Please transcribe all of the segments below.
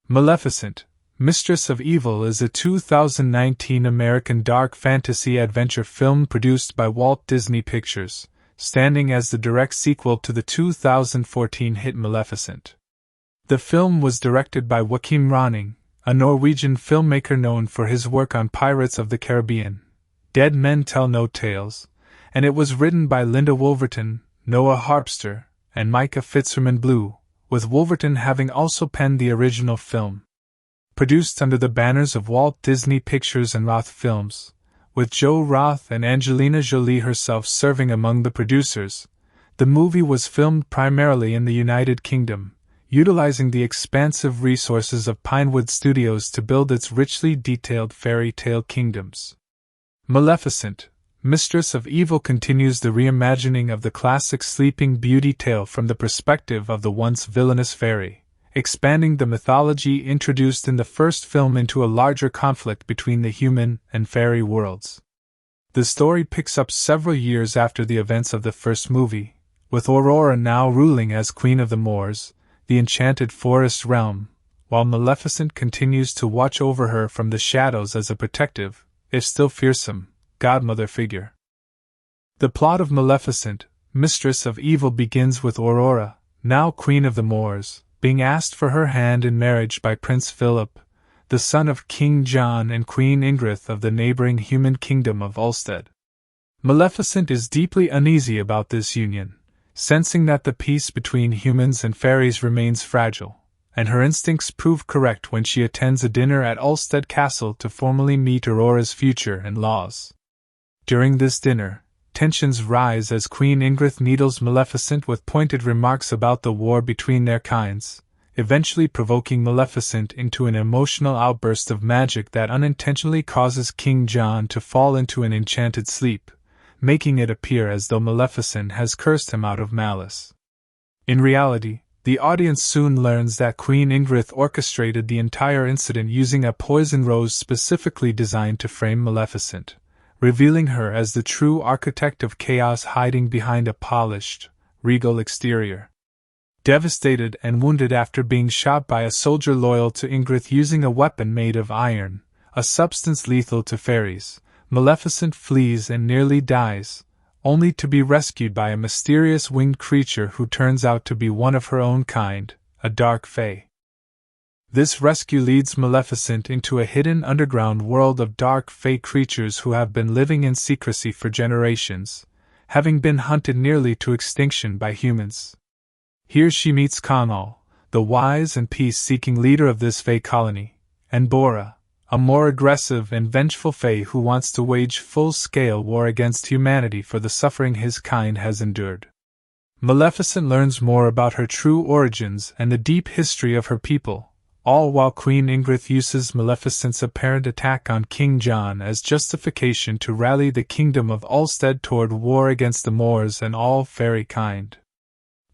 Maleficent, Mistress of Evil is a 2019 American dark fantasy adventure film produced by Walt Disney Pictures, standing as the direct sequel to the 2014 hit Maleficent. The film was directed by Joachim Ronning, a Norwegian filmmaker known for his work on Pirates of the Caribbean, Dead Men Tell No Tales, and it was written by Linda Wolverton, Noah Harpster, and Micah Fitzgerald Blue, with Wolverton having also penned the original film. Produced under the banners of Walt Disney Pictures and Roth Films, with Joe Roth and Angelina Jolie herself serving among the producers, the movie was filmed primarily in the United Kingdom, utilizing the expansive resources of Pinewood Studios to build its richly detailed fairy tale kingdoms. Maleficent, Mistress of Evil continues the reimagining of the classic Sleeping Beauty tale from the perspective of the once villainous fairy, expanding the mythology introduced in the first film into a larger conflict between the human and fairy worlds. The story picks up several years after the events of the first movie, with Aurora now ruling as Queen of the Moors, the enchanted forest realm, while Maleficent continues to watch over her from the shadows as a protective, if still fearsome, godmother figure. The plot of Maleficent, Mistress of Evil begins with Aurora, now Queen of the Moors, being asked for her hand in marriage by Prince Phillip, the son of King John and Queen Ingrid of the neighboring human kingdom of Ulstead. Maleficent is deeply uneasy about this union, sensing that the peace between humans and fairies remains fragile, and her instincts prove correct when she attends a dinner at Ulstead Castle to formally meet Aurora's future in-laws. During this dinner, tensions rise as Queen Ingrid needles Maleficent with pointed remarks about the war between their kinds, eventually provoking Maleficent into an emotional outburst of magic that unintentionally causes King John to fall into an enchanted sleep, making it appear as though Maleficent has cursed him out of malice. In reality, the audience soon learns that Queen Ingrid orchestrated the entire incident using a poison rose specifically designed to frame Maleficent, revealing her as the true architect of chaos hiding behind a polished, regal exterior. Devastated and wounded after being shot by a soldier loyal to Ingrid using a weapon made of iron, a substance lethal to fairies, Maleficent flees and nearly dies, only to be rescued by a mysterious winged creature who turns out to be one of her own kind, a dark fae. This rescue leads Maleficent into a hidden underground world of dark fae creatures who have been living in secrecy for generations, having been hunted nearly to extinction by humans. Here she meets Conall, the wise and peace-seeking leader of this fae colony, and Bora, a more aggressive and vengeful fae who wants to wage full-scale war against humanity for the suffering his kind has endured. Maleficent learns more about her true origins and the deep history of her people, all while Queen Ingrid uses Maleficent's apparent attack on King John as justification to rally the kingdom of Ulstead toward war against the Moors and all fairy kind.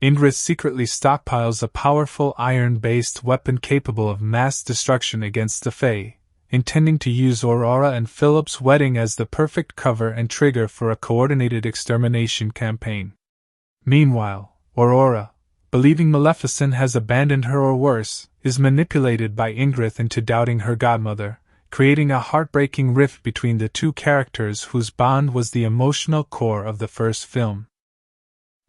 Ingrid secretly stockpiles a powerful iron-based weapon capable of mass destruction against the Fae, intending to use Aurora and Philip's wedding as the perfect cover and trigger for a coordinated extermination campaign. Meanwhile, Aurora, believing Maleficent has abandoned her or worse, is manipulated by Ingrid into doubting her godmother, creating a heartbreaking rift between the two characters whose bond was the emotional core of the first film.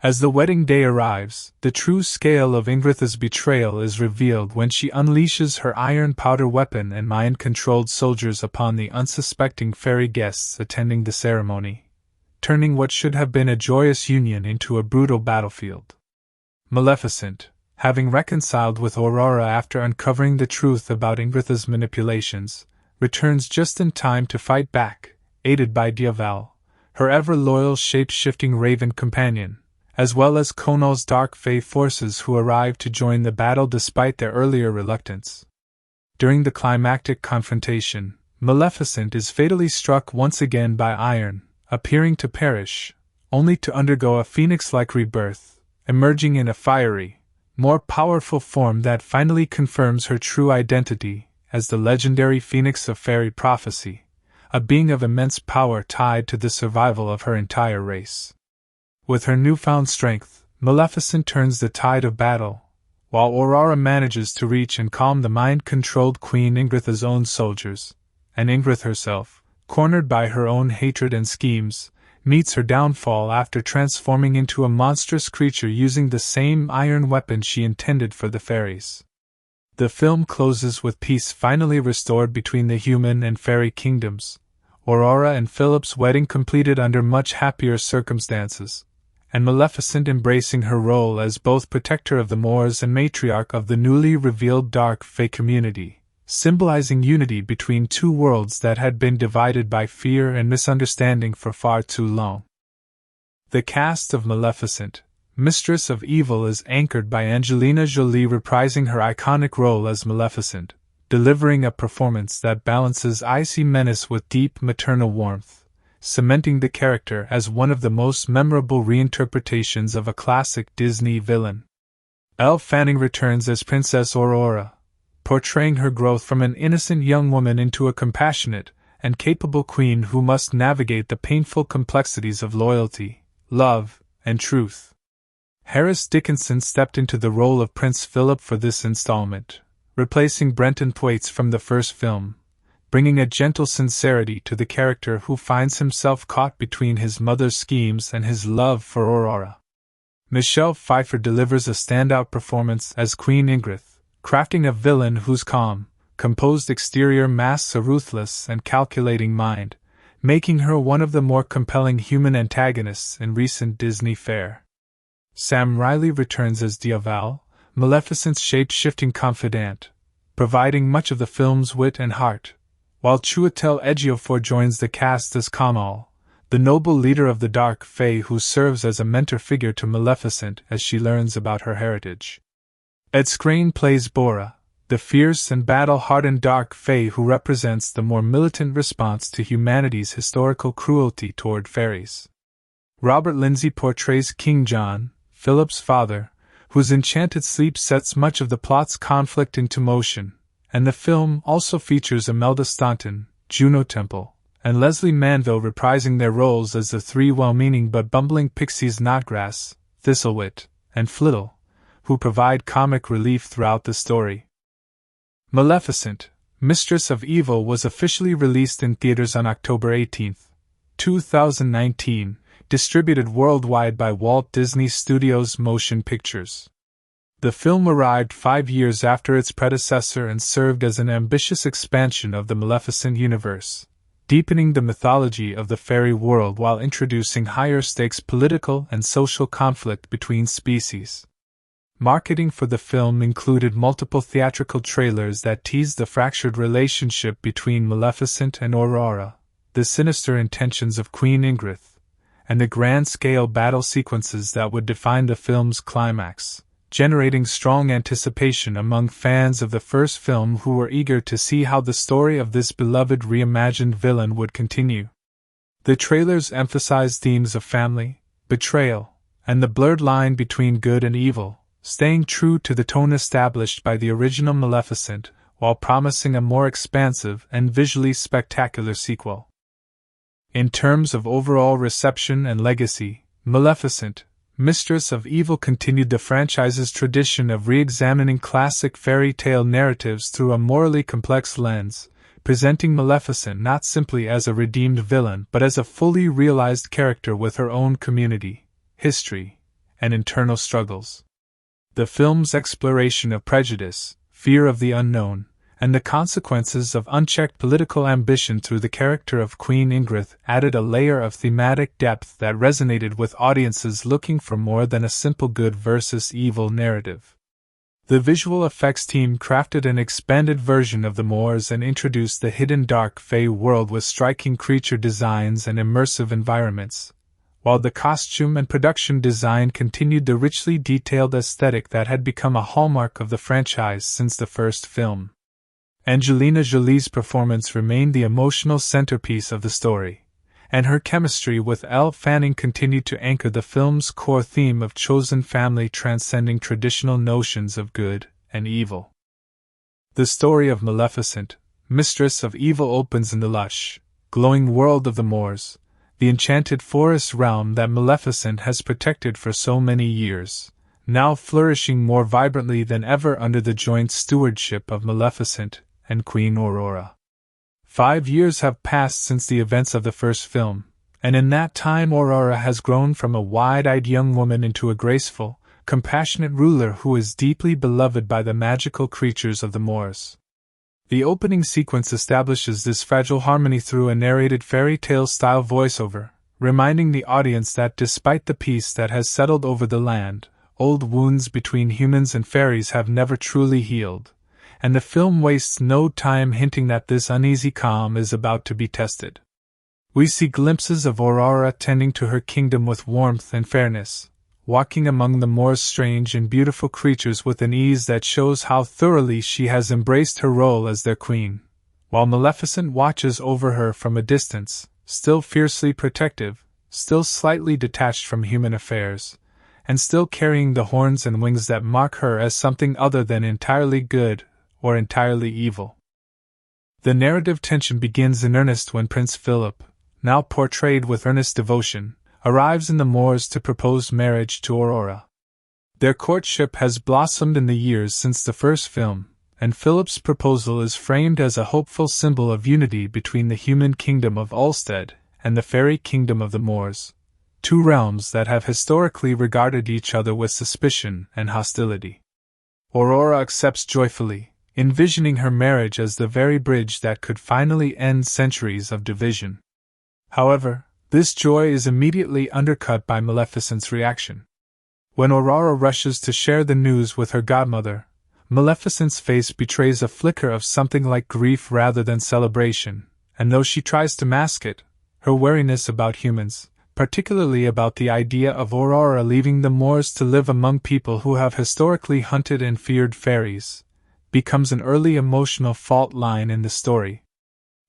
As the wedding day arrives, the true scale of Ingrid's betrayal is revealed when she unleashes her iron powder weapon and mind-controlled soldiers upon the unsuspecting fairy guests attending the ceremony, turning what should have been a joyous union into a brutal battlefield. Maleficent, having reconciled with Aurora after uncovering the truth about Ingrid's manipulations, returns just in time to fight back, aided by Diaval, her ever-loyal shape-shifting raven companion, as well as Conall's dark fae forces who arrive to join the battle despite their earlier reluctance. During the climactic confrontation, Maleficent is fatally struck once again by iron, appearing to perish, only to undergo a phoenix-like rebirth, emerging in a fiery, more powerful form that finally confirms her true identity as the legendary Phoenix of Fairy prophecy, a being of immense power tied to the survival of her entire race. With her newfound strength, Maleficent turns the tide of battle, while Aurora manages to reach and calm the mind-controlled Queen Ingrid's own soldiers, and Ingrid herself, cornered by her own hatred and schemes, meets her downfall after transforming into a monstrous creature using the same iron weapon she intended for the fairies. The film closes with peace finally restored between the human and fairy kingdoms, Aurora and Philip's wedding completed under much happier circumstances, and Maleficent embracing her role as both protector of the Moors and matriarch of the newly revealed dark fae community, symbolizing unity between two worlds that had been divided by fear and misunderstanding for far too long. The cast of Maleficent, Mistress of Evil is anchored by Angelina Jolie reprising her iconic role as Maleficent, delivering a performance that balances icy menace with deep maternal warmth, cementing the character as one of the most memorable reinterpretations of a classic Disney villain. Elle Fanning returns as Princess Aurora, portraying her growth from an innocent young woman into a compassionate and capable queen who must navigate the painful complexities of loyalty, love, and truth. Harris Dickinson stepped into the role of Prince Phillip for this installment, replacing Brenton Thwaites from the first film, bringing a gentle sincerity to the character who finds himself caught between his mother's schemes and his love for Aurora. Michelle Pfeiffer delivers a standout performance as Queen Ingrid, crafting a villain whose calm, composed exterior masks a ruthless and calculating mind, making her one of the more compelling human antagonists in recent Disney fare. Sam Riley returns as Diaval, Maleficent's shape-shifting confidant, providing much of the film's wit and heart, while Chiwetel Ejiofor joins the cast as Kamal, the noble leader of the Dark Fae who serves as a mentor figure to Maleficent as she learns about her heritage. Ed Skrein plays Bora, the fierce and battle-hardened Dark Fae who represents the more militant response to humanity's historical cruelty toward fairies. Robert Lindsay portrays King John, Philip's father, whose enchanted sleep sets much of the plot's conflict into motion, and the film also features Imelda Staunton, Juno Temple, and Leslie Manville reprising their roles as the three well-meaning but bumbling pixies Snodgrass, Thistlewit, and Flittle, who provide comic relief throughout the story. Maleficent, Mistress of Evil was officially released in theaters on October 18, 2019, distributed worldwide by Walt Disney Studios Motion Pictures. The film arrived 5 years after its predecessor and served as an ambitious expansion of the Maleficent universe, deepening the mythology of the fairy world while introducing higher-stakes political and social conflict between species. Marketing for the film included multiple theatrical trailers that teased the fractured relationship between Maleficent and Aurora, the sinister intentions of Queen Ingrid, and the grand-scale battle sequences that would define the film's climax, generating strong anticipation among fans of the first film who were eager to see how the story of this beloved reimagined villain would continue. The trailers emphasized themes of family, betrayal, and the blurred line between good and evil, staying true to the tone established by the original Maleficent, while promising a more expansive and visually spectacular sequel. In terms of overall reception and legacy, Maleficent, Mistress of Evil continued the franchise's tradition of re-examining classic fairy tale narratives through a morally complex lens, presenting Maleficent not simply as a redeemed villain but as a fully realized character with her own community, history, and internal struggles. The film's exploration of prejudice, fear of the unknown, and the consequences of unchecked political ambition through the character of Queen Ingrid added a layer of thematic depth that resonated with audiences looking for more than a simple good versus evil narrative. The visual effects team crafted an expanded version of the Moors and introduced the hidden Dark Fae world with striking creature designs and immersive environments, while the costume and production design continued the richly detailed aesthetic that had become a hallmark of the franchise since the first film. Angelina Jolie's performance remained the emotional centerpiece of the story, and her chemistry with Elle Fanning continued to anchor the film's core theme of chosen family transcending traditional notions of good and evil. The story of Maleficent, Mistress of Evil opens in the lush, glowing world of the Moors, the enchanted forest realm that Maleficent has protected for so many years, now flourishing more vibrantly than ever under the joint stewardship of Maleficent and Queen Aurora. 5 years have passed since the events of the first film, and in that time Aurora has grown from a wide-eyed young woman into a graceful, compassionate ruler who is deeply beloved by the magical creatures of the moors. The opening sequence establishes this fragile harmony through a narrated fairy tale-style voiceover, reminding the audience that despite the peace that has settled over the land, old wounds between humans and fairies have never truly healed, and the film wastes no time hinting that this uneasy calm is about to be tested. We see glimpses of Aurora tending to her kingdom with warmth and fairness, walking among the moor's strange and beautiful creatures with an ease that shows how thoroughly she has embraced her role as their queen, while Maleficent watches over her from a distance, still fiercely protective, still slightly detached from human affairs, and still carrying the horns and wings that mark her as something other than entirely good or entirely evil. The narrative tension begins in earnest when Prince Phillip, now portrayed with earnest devotion, arrives in the moors to propose marriage to Aurora. Their courtship has blossomed in the years since the first film, and Philip's proposal is framed as a hopeful symbol of unity between the human kingdom of Ulstead and the fairy kingdom of the moors, two realms that have historically regarded each other with suspicion and hostility. Aurora accepts joyfully, envisioning her marriage as the very bridge that could finally end centuries of division. However, this joy is immediately undercut by Maleficent's reaction. When Aurora rushes to share the news with her godmother, Maleficent's face betrays a flicker of something like grief rather than celebration, and though she tries to mask it, her wariness about humans, particularly about the idea of Aurora leaving the moors to live among people who have historically hunted and feared fairies, becomes an early emotional fault line in the story.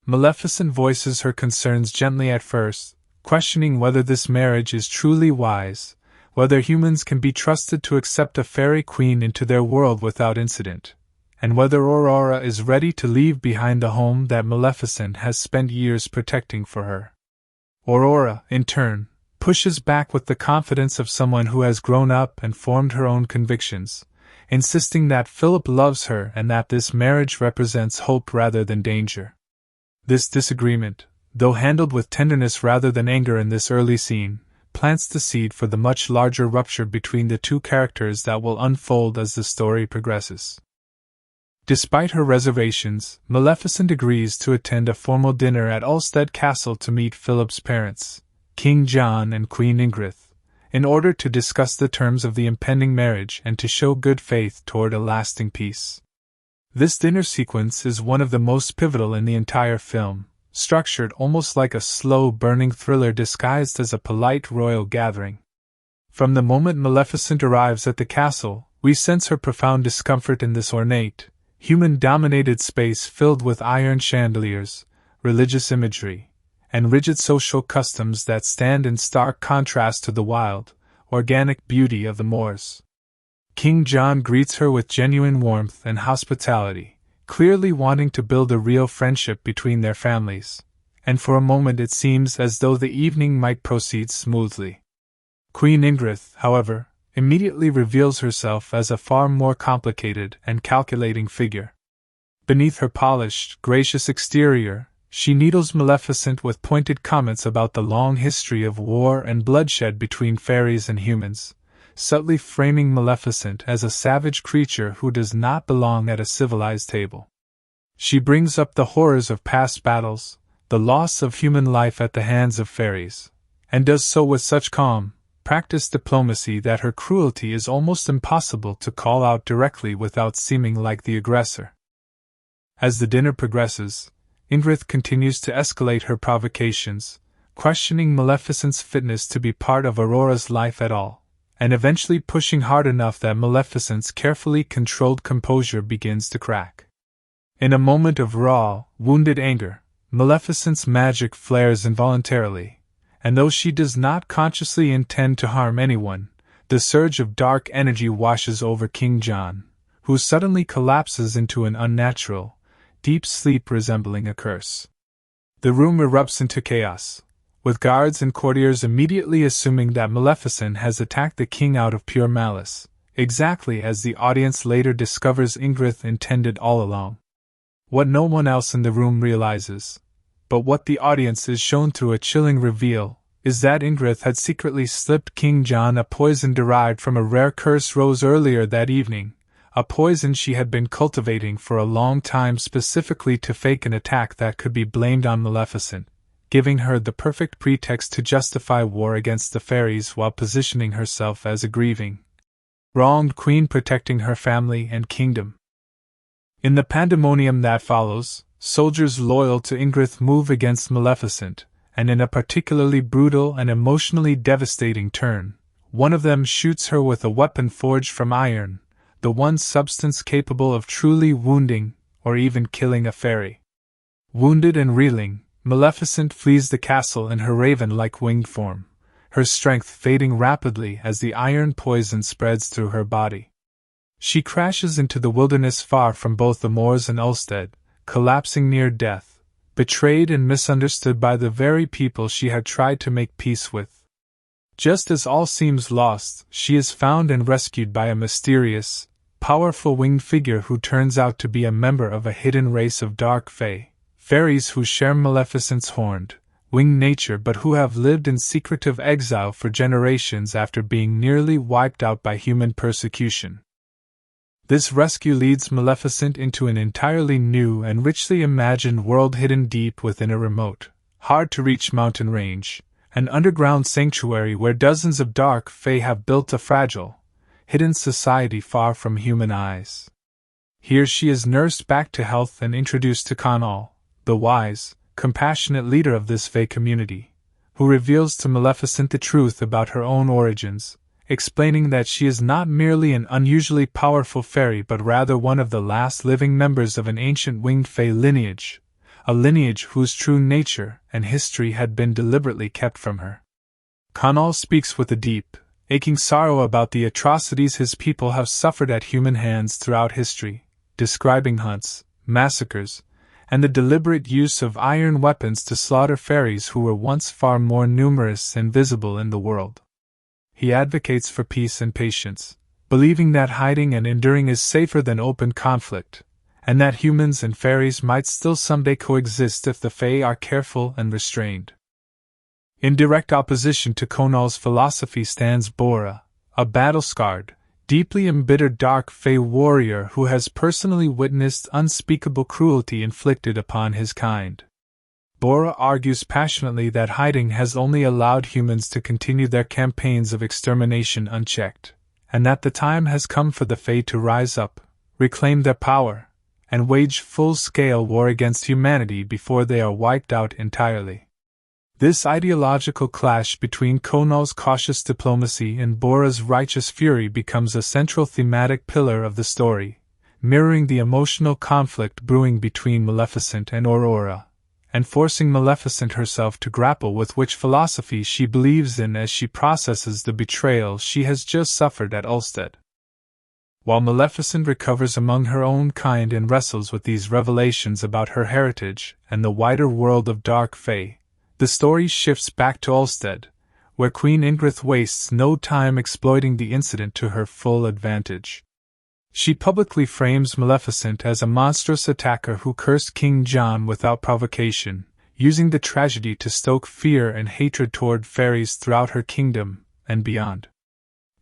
Maleficent voices her concerns gently at first, questioning whether this marriage is truly wise, whether humans can be trusted to accept a fairy queen into their world without incident, and whether Aurora is ready to leave behind the home that Maleficent has spent years protecting for her. Aurora, in turn, pushes back with the confidence of someone who has grown up and formed her own convictions, insisting that Philip loves her and that this marriage represents hope rather than danger. This disagreement, though handled with tenderness rather than anger in this early scene, plants the seed for the much larger rupture between the two characters that will unfold as the story progresses. Despite her reservations, Maleficent agrees to attend a formal dinner at Ulstead Castle to meet Philip's parents, King John and Queen Ingrid, in order to discuss the terms of the impending marriage and to show good faith toward a lasting peace. This dinner sequence is one of the most pivotal in the entire film, structured almost like a slow-burning thriller disguised as a polite royal gathering. From the moment Maleficent arrives at the castle, we sense her profound discomfort in this ornate, human-dominated space filled with iron chandeliers, religious imagery, and rigid social customs that stand in stark contrast to the wild, organic beauty of the moors. King John greets her with genuine warmth and hospitality, clearly wanting to build a real friendship between their families, and for a moment it seems as though the evening might proceed smoothly. Queen Ingrid, however, immediately reveals herself as a far more complicated and calculating figure. Beneath her polished, gracious exterior, she needles Maleficent with pointed comments about the long history of war and bloodshed between fairies and humans, subtly framing Maleficent as a savage creature who does not belong at a civilized table. She brings up the horrors of past battles, the loss of human life at the hands of fairies, and does so with such calm, practiced diplomacy that her cruelty is almost impossible to call out directly without seeming like the aggressor. As the dinner progresses, Ingrid continues to escalate her provocations, questioning Maleficent's fitness to be part of Aurora's life at all, and eventually pushing hard enough that Maleficent's carefully controlled composure begins to crack. In a moment of raw, wounded anger, Maleficent's magic flares involuntarily, and though she does not consciously intend to harm anyone, the surge of dark energy washes over King John, who suddenly collapses into an unnatural, deep sleep resembling a curse. The room erupts into chaos, with guards and courtiers immediately assuming that Maleficent has attacked the king out of pure malice, exactly as the audience later discovers Ingrid intended all along. What no one else in the room realizes, but what the audience is shown through a chilling reveal, is that Ingrid had secretly slipped King John a poison derived from a rare curse rose earlier that evening, a poison she had been cultivating for a long time specifically to fake an attack that could be blamed on Maleficent, giving her the perfect pretext to justify war against the fairies while positioning herself as a grieving, wronged queen protecting her family and kingdom. In the pandemonium that follows, soldiers loyal to Ingrid move against Maleficent, and in a particularly brutal and emotionally devastating turn, one of them shoots her with a weapon forged from iron, the one substance capable of truly wounding or even killing a fairy. Wounded and reeling, Maleficent flees the castle in her raven-like winged form, her strength fading rapidly as the iron poison spreads through her body. She crashes into the wilderness far from both the moors and Ulstead, collapsing near death, betrayed and misunderstood by the very people she had tried to make peace with. Just as all seems lost, she is found and rescued by a mysterious, powerful winged figure who turns out to be a member of a hidden race of dark fae, fairies who share Maleficent's horned, winged nature but who have lived in secretive exile for generations after being nearly wiped out by human persecution. This rescue leads Maleficent into an entirely new and richly imagined world hidden deep within a remote, hard-to-reach mountain range, an underground sanctuary where dozens of dark fae have built a fragile, hidden society far from human eyes. Here she is nursed back to health and introduced to Conall, the wise, compassionate leader of this fae community, who reveals to Maleficent the truth about her own origins, explaining that she is not merely an unusually powerful fairy but rather one of the last living members of an ancient winged fae lineage, a lineage whose true nature and history had been deliberately kept from her. Conall speaks with a deep, aching sorrow about the atrocities his people have suffered at human hands throughout history, describing hunts, massacres, and the deliberate use of iron weapons to slaughter fairies who were once far more numerous and visible in the world. He advocates for peace and patience, believing that hiding and enduring is safer than open conflict, and that humans and fairies might still someday coexist if the fae are careful and restrained. In direct opposition to Conall's philosophy stands Bora, a battle-scarred, deeply embittered dark fae warrior who has personally witnessed unspeakable cruelty inflicted upon his kind. Bora argues passionately that hiding has only allowed humans to continue their campaigns of extermination unchecked, and that the time has come for the fae to rise up, reclaim their power, and wage full-scale war against humanity before they are wiped out entirely. This ideological clash between Conall's cautious diplomacy and Bora's righteous fury becomes a central thematic pillar of the story, mirroring the emotional conflict brewing between Maleficent and Aurora, and forcing Maleficent herself to grapple with which philosophy she believes in as she processes the betrayal she has just suffered at Ulstead. While Maleficent recovers among her own kind and wrestles with these revelations about her heritage and the wider world of dark fae, the story shifts back to Ulstead, where Queen Ingrid wastes no time exploiting the incident to her full advantage. She publicly frames Maleficent as a monstrous attacker who cursed King John without provocation, using the tragedy to stoke fear and hatred toward fairies throughout her kingdom and beyond.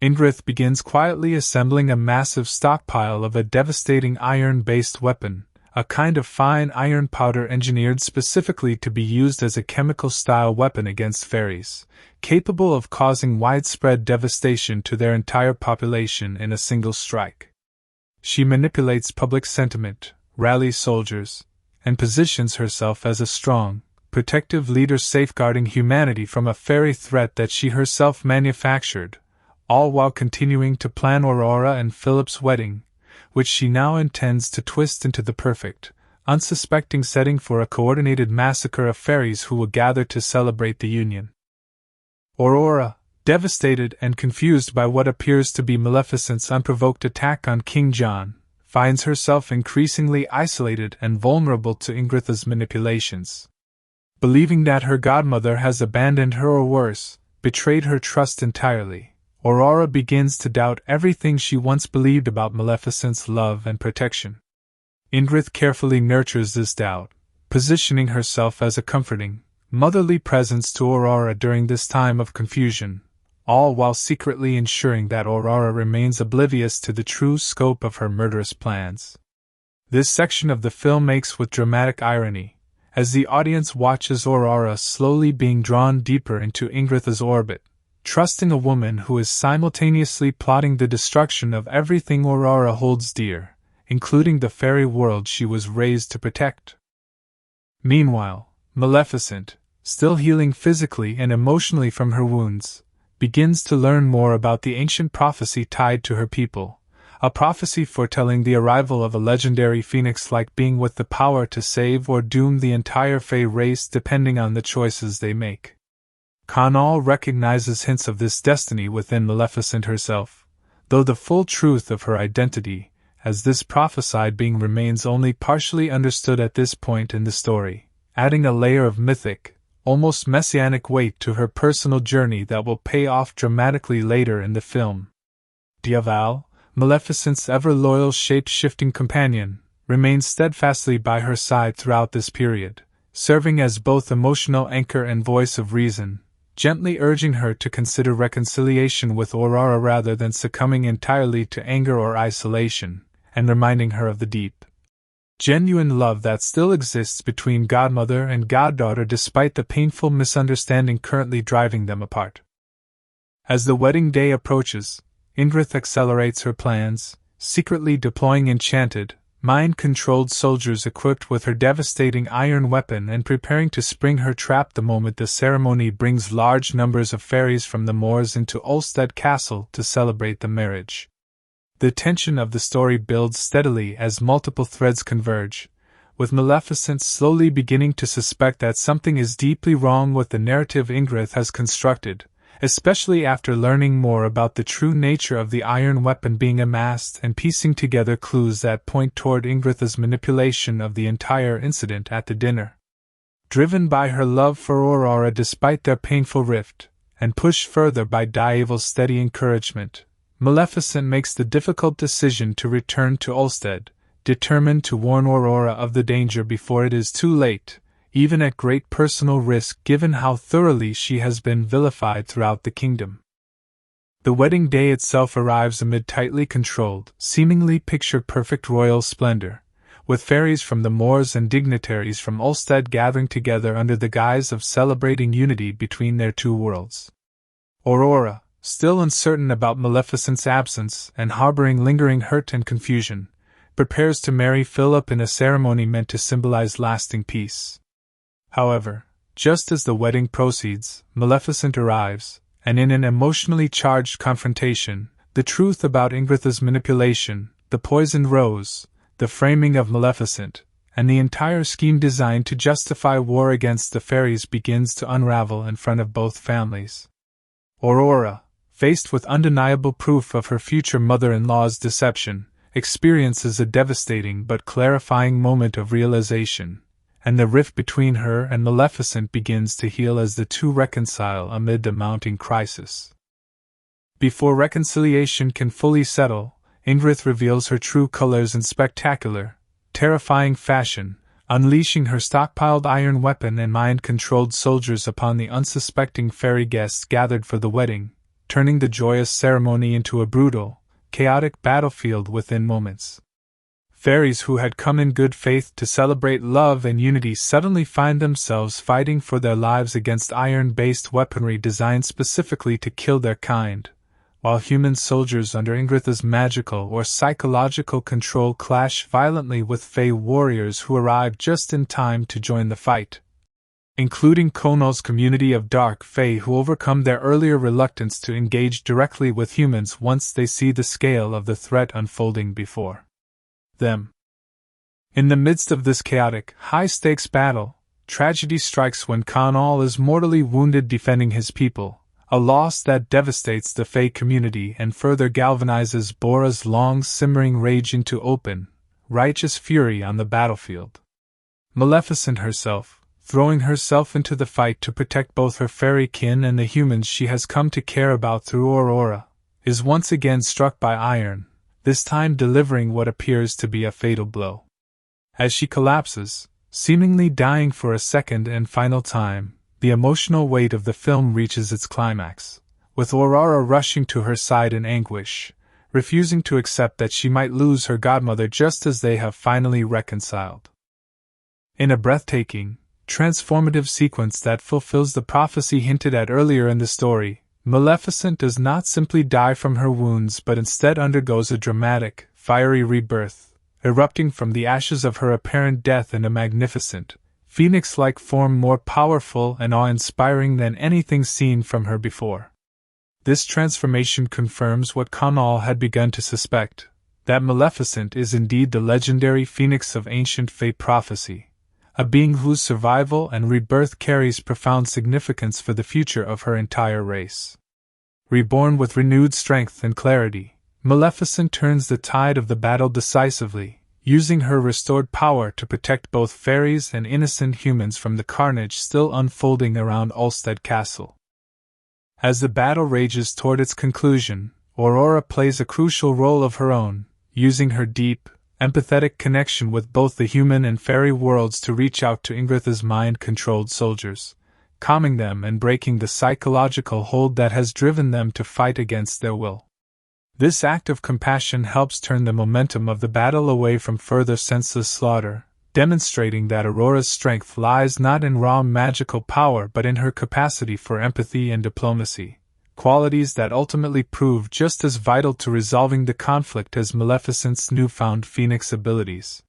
Ingrid begins quietly assembling a massive stockpile of a devastating iron-based weapon, a kind of fine iron powder engineered specifically to be used as a chemical-style weapon against fairies, capable of causing widespread devastation to their entire population in a single strike. She manipulates public sentiment, rallies soldiers, and positions herself as a strong, protective leader safeguarding humanity from a fairy threat that she herself manufactured, all while continuing to plan Aurora and Philip's wedding, which she now intends to twist into the perfect, unsuspecting setting for a coordinated massacre of fairies who will gather to celebrate the union. Aurora, devastated and confused by what appears to be Maleficent's unprovoked attack on King John, finds herself increasingly isolated and vulnerable to Ingrid's manipulations. Believing that her godmother has abandoned her or worse, betrayed her trust entirely, Aurora begins to doubt everything she once believed about Maleficent's love and protection. Ingrid carefully nurtures this doubt, positioning herself as a comforting, motherly presence to Aurora during this time of confusion, all while secretly ensuring that Aurora remains oblivious to the true scope of her murderous plans. This section of the film makes with dramatic irony, as the audience watches Aurora slowly being drawn deeper into Ingrid's orbit, trusting a woman who is simultaneously plotting the destruction of everything Aurora holds dear, including the fairy world she was raised to protect. Meanwhile, Maleficent, still healing physically and emotionally from her wounds, begins to learn more about the ancient prophecy tied to her people, a prophecy foretelling the arrival of a legendary phoenix-like being with the power to save or doom the entire Fae race depending on the choices they make. Conall recognizes hints of this destiny within Maleficent herself, though the full truth of her identity, as this prophesied being, remains only partially understood at this point in the story, adding a layer of mythic, almost messianic weight to her personal journey that will pay off dramatically later in the film. Diaval, Maleficent's ever-loyal shape-shifting companion, remains steadfastly by her side throughout this period, serving as both emotional anchor and voice of reason, gently urging her to consider reconciliation with Aurora rather than succumbing entirely to anger or isolation, and reminding her of the deep, genuine love that still exists between godmother and goddaughter despite the painful misunderstanding currently driving them apart. As the wedding day approaches, Ingrid accelerates her plans, secretly deploying enchanted, mind-controlled soldiers equipped with her devastating iron weapon and preparing to spring her trap the moment the ceremony brings large numbers of fairies from the moors into Ulstead Castle to celebrate the marriage. The tension of the story builds steadily as multiple threads converge, with Maleficent slowly beginning to suspect that something is deeply wrong with the narrative Ingrid has constructed, especially after learning more about the true nature of the iron weapon being amassed and piecing together clues that point toward Ingrid's manipulation of the entire incident at the dinner. Driven by her love for Aurora despite their painful rift, and pushed further by Diaval's steady encouragement, Maleficent makes the difficult decision to return to Ulstead, determined to warn Aurora of the danger before it is too late, even at great personal risk given how thoroughly she has been vilified throughout the kingdom. The wedding day itself arrives amid tightly controlled, seemingly picture-perfect royal splendor, with fairies from the moors and dignitaries from Ulstead gathering together under the guise of celebrating unity between their two worlds. Aurora, still uncertain about Maleficent's absence and harboring lingering hurt and confusion, prepares to marry Philip in a ceremony meant to symbolize lasting peace. However, just as the wedding proceeds, Maleficent arrives, and in an emotionally charged confrontation, the truth about Ingrid's manipulation, the poisoned rose, the framing of Maleficent, and the entire scheme designed to justify war against the fairies begins to unravel in front of both families. Aurora, faced with undeniable proof of her future mother-in-law's deception, experiences a devastating but clarifying moment of realization, and the rift between her and Maleficent begins to heal as the two reconcile amid the mounting crisis. Before reconciliation can fully settle, Ingrid reveals her true colors in spectacular, terrifying fashion, unleashing her stockpiled iron weapon and mind-controlled soldiers upon the unsuspecting fairy guests gathered for the wedding, turning the joyous ceremony into a brutal, chaotic battlefield within moments. Fairies who had come in good faith to celebrate love and unity suddenly find themselves fighting for their lives against iron-based weaponry designed specifically to kill their kind, while human soldiers under Ingrid's magical or psychological control clash violently with Fae warriors who arrive just in time to join the fight, including Conall's community of dark Fae who overcome their earlier reluctance to engage directly with humans once they see the scale of the threat unfolding before them. In the midst of this chaotic, high-stakes battle, tragedy strikes when Conall is mortally wounded defending his people, a loss that devastates the Fae community and further galvanizes Bora's long-simmering rage into open, righteous fury on the battlefield. Maleficent herself, throwing herself into the fight to protect both her fairy kin and the humans she has come to care about through Aurora, is once again struck by iron, this time delivering what appears to be a fatal blow. As she collapses, seemingly dying for a second and final time, the emotional weight of the film reaches its climax, with Aurora rushing to her side in anguish, refusing to accept that she might lose her godmother just as they have finally reconciled. In a breathtaking, transformative sequence that fulfills the prophecy hinted at earlier in the story, Maleficent does not simply die from her wounds but instead undergoes a dramatic, fiery rebirth, erupting from the ashes of her apparent death in a magnificent, phoenix-like form more powerful and awe-inspiring than anything seen from her before. This transformation confirms what Conall had begun to suspect, that Maleficent is indeed the legendary phoenix of ancient fate prophecy, a being whose survival and rebirth carries profound significance for the future of her entire race. Reborn with renewed strength and clarity, Maleficent turns the tide of the battle decisively, using her restored power to protect both fairies and innocent humans from the carnage still unfolding around Ulstead Castle. As the battle rages toward its conclusion, Aurora plays a crucial role of her own, using her deep, empathetic connection with both the human and fairy worlds to reach out to Ingrid's mind-controlled soldiers, calming them and breaking the psychological hold that has driven them to fight against their will. This act of compassion helps turn the momentum of the battle away from further senseless slaughter, demonstrating that Aurora's strength lies not in raw magical power but in her capacity for empathy and diplomacy, qualities that ultimately prove just as vital to resolving the conflict as Maleficent's newfound phoenix abilities.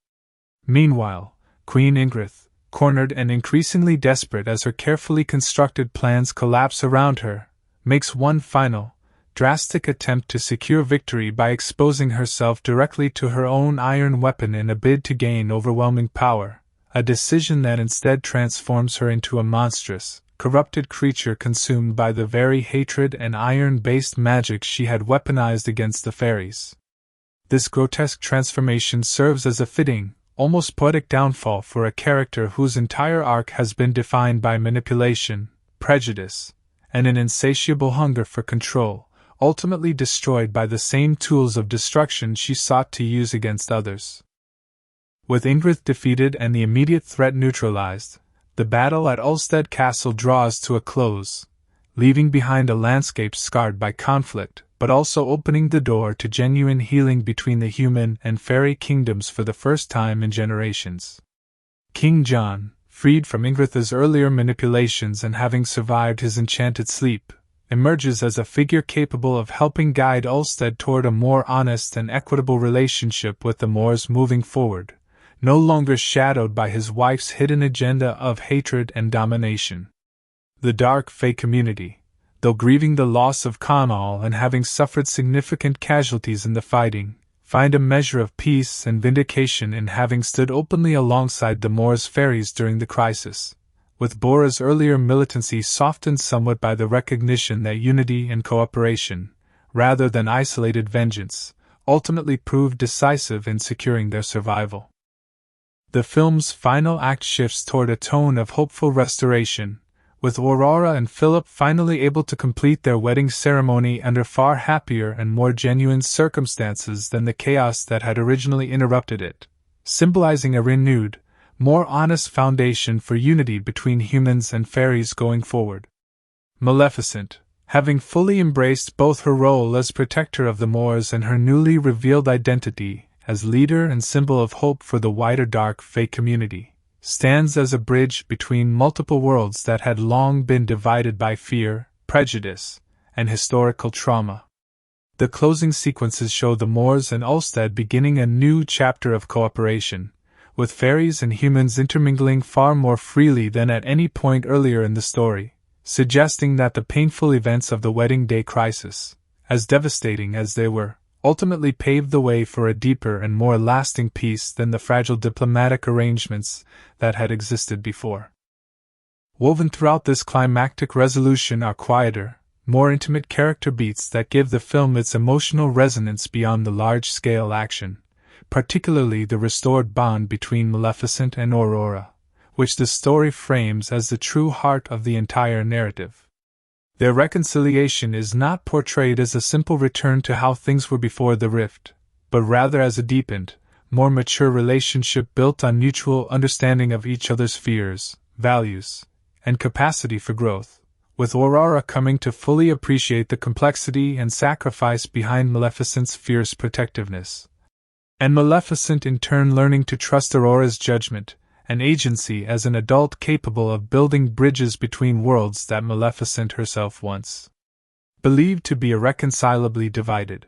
Meanwhile, Queen Ingrid, cornered and increasingly desperate as her carefully constructed plans collapse around her, makes one final, drastic attempt to secure victory by exposing herself directly to her own iron weapon in a bid to gain overwhelming power, a decision that instead transforms her into a monstrous, corrupted creature consumed by the very hatred and iron-based magic she had weaponized against the fairies. This grotesque transformation serves as a fitting, almost poetic downfall for a character whose entire arc has been defined by manipulation, prejudice, and an insatiable hunger for control, ultimately destroyed by the same tools of destruction she sought to use against others. With Ingrid defeated and the immediate threat neutralized, the battle at Ulstead Castle draws to a close, leaving behind a landscape scarred by conflict, but also opening the door to genuine healing between the human and fairy kingdoms for the first time in generations. King John, freed from Ingrid's earlier manipulations and having survived his enchanted sleep, emerges as a figure capable of helping guide Ulstead toward a more honest and equitable relationship with the Moors moving forward, no longer shadowed by his wife's hidden agenda of hatred and domination. The dark Fae community, though grieving the loss of Conall and having suffered significant casualties in the fighting, find a measure of peace and vindication in having stood openly alongside the Moors fairies during the crisis, with Bora's earlier militancy softened somewhat by the recognition that unity and cooperation, rather than isolated vengeance, ultimately proved decisive in securing their survival. The film's final act shifts toward a tone of hopeful restoration, with Aurora and Philip finally able to complete their wedding ceremony under far happier and more genuine circumstances than the chaos that had originally interrupted it, symbolizing a renewed, more honest foundation for unity between humans and fairies going forward. Maleficent, having fully embraced both her role as protector of the Moors and her newly revealed identity as leader and symbol of hope for the wider dark Fae community, stands as a bridge between multiple worlds that had long been divided by fear, prejudice, and historical trauma. The closing sequences show the Moors and Ulstead beginning a new chapter of cooperation, with fairies and humans intermingling far more freely than at any point earlier in the story, suggesting that the painful events of the wedding day crisis, as devastating as they were, ultimately paved the way for a deeper and more lasting peace than the fragile diplomatic arrangements that had existed before. Woven throughout this climactic resolution are quieter, more intimate character beats that give the film its emotional resonance beyond the large-scale action, particularly the restored bond between Maleficent and Aurora, which the story frames as the true heart of the entire narrative. Their reconciliation is not portrayed as a simple return to how things were before the rift, but rather as a deepened, more mature relationship built on mutual understanding of each other's fears, values, and capacity for growth, with Aurora coming to fully appreciate the complexity and sacrifice behind Maleficent's fierce protectiveness, and Maleficent in turn learning to trust Aurora's judgment and agency as an adult capable of building bridges between worlds that Maleficent herself once believed to be irreconcilably divided.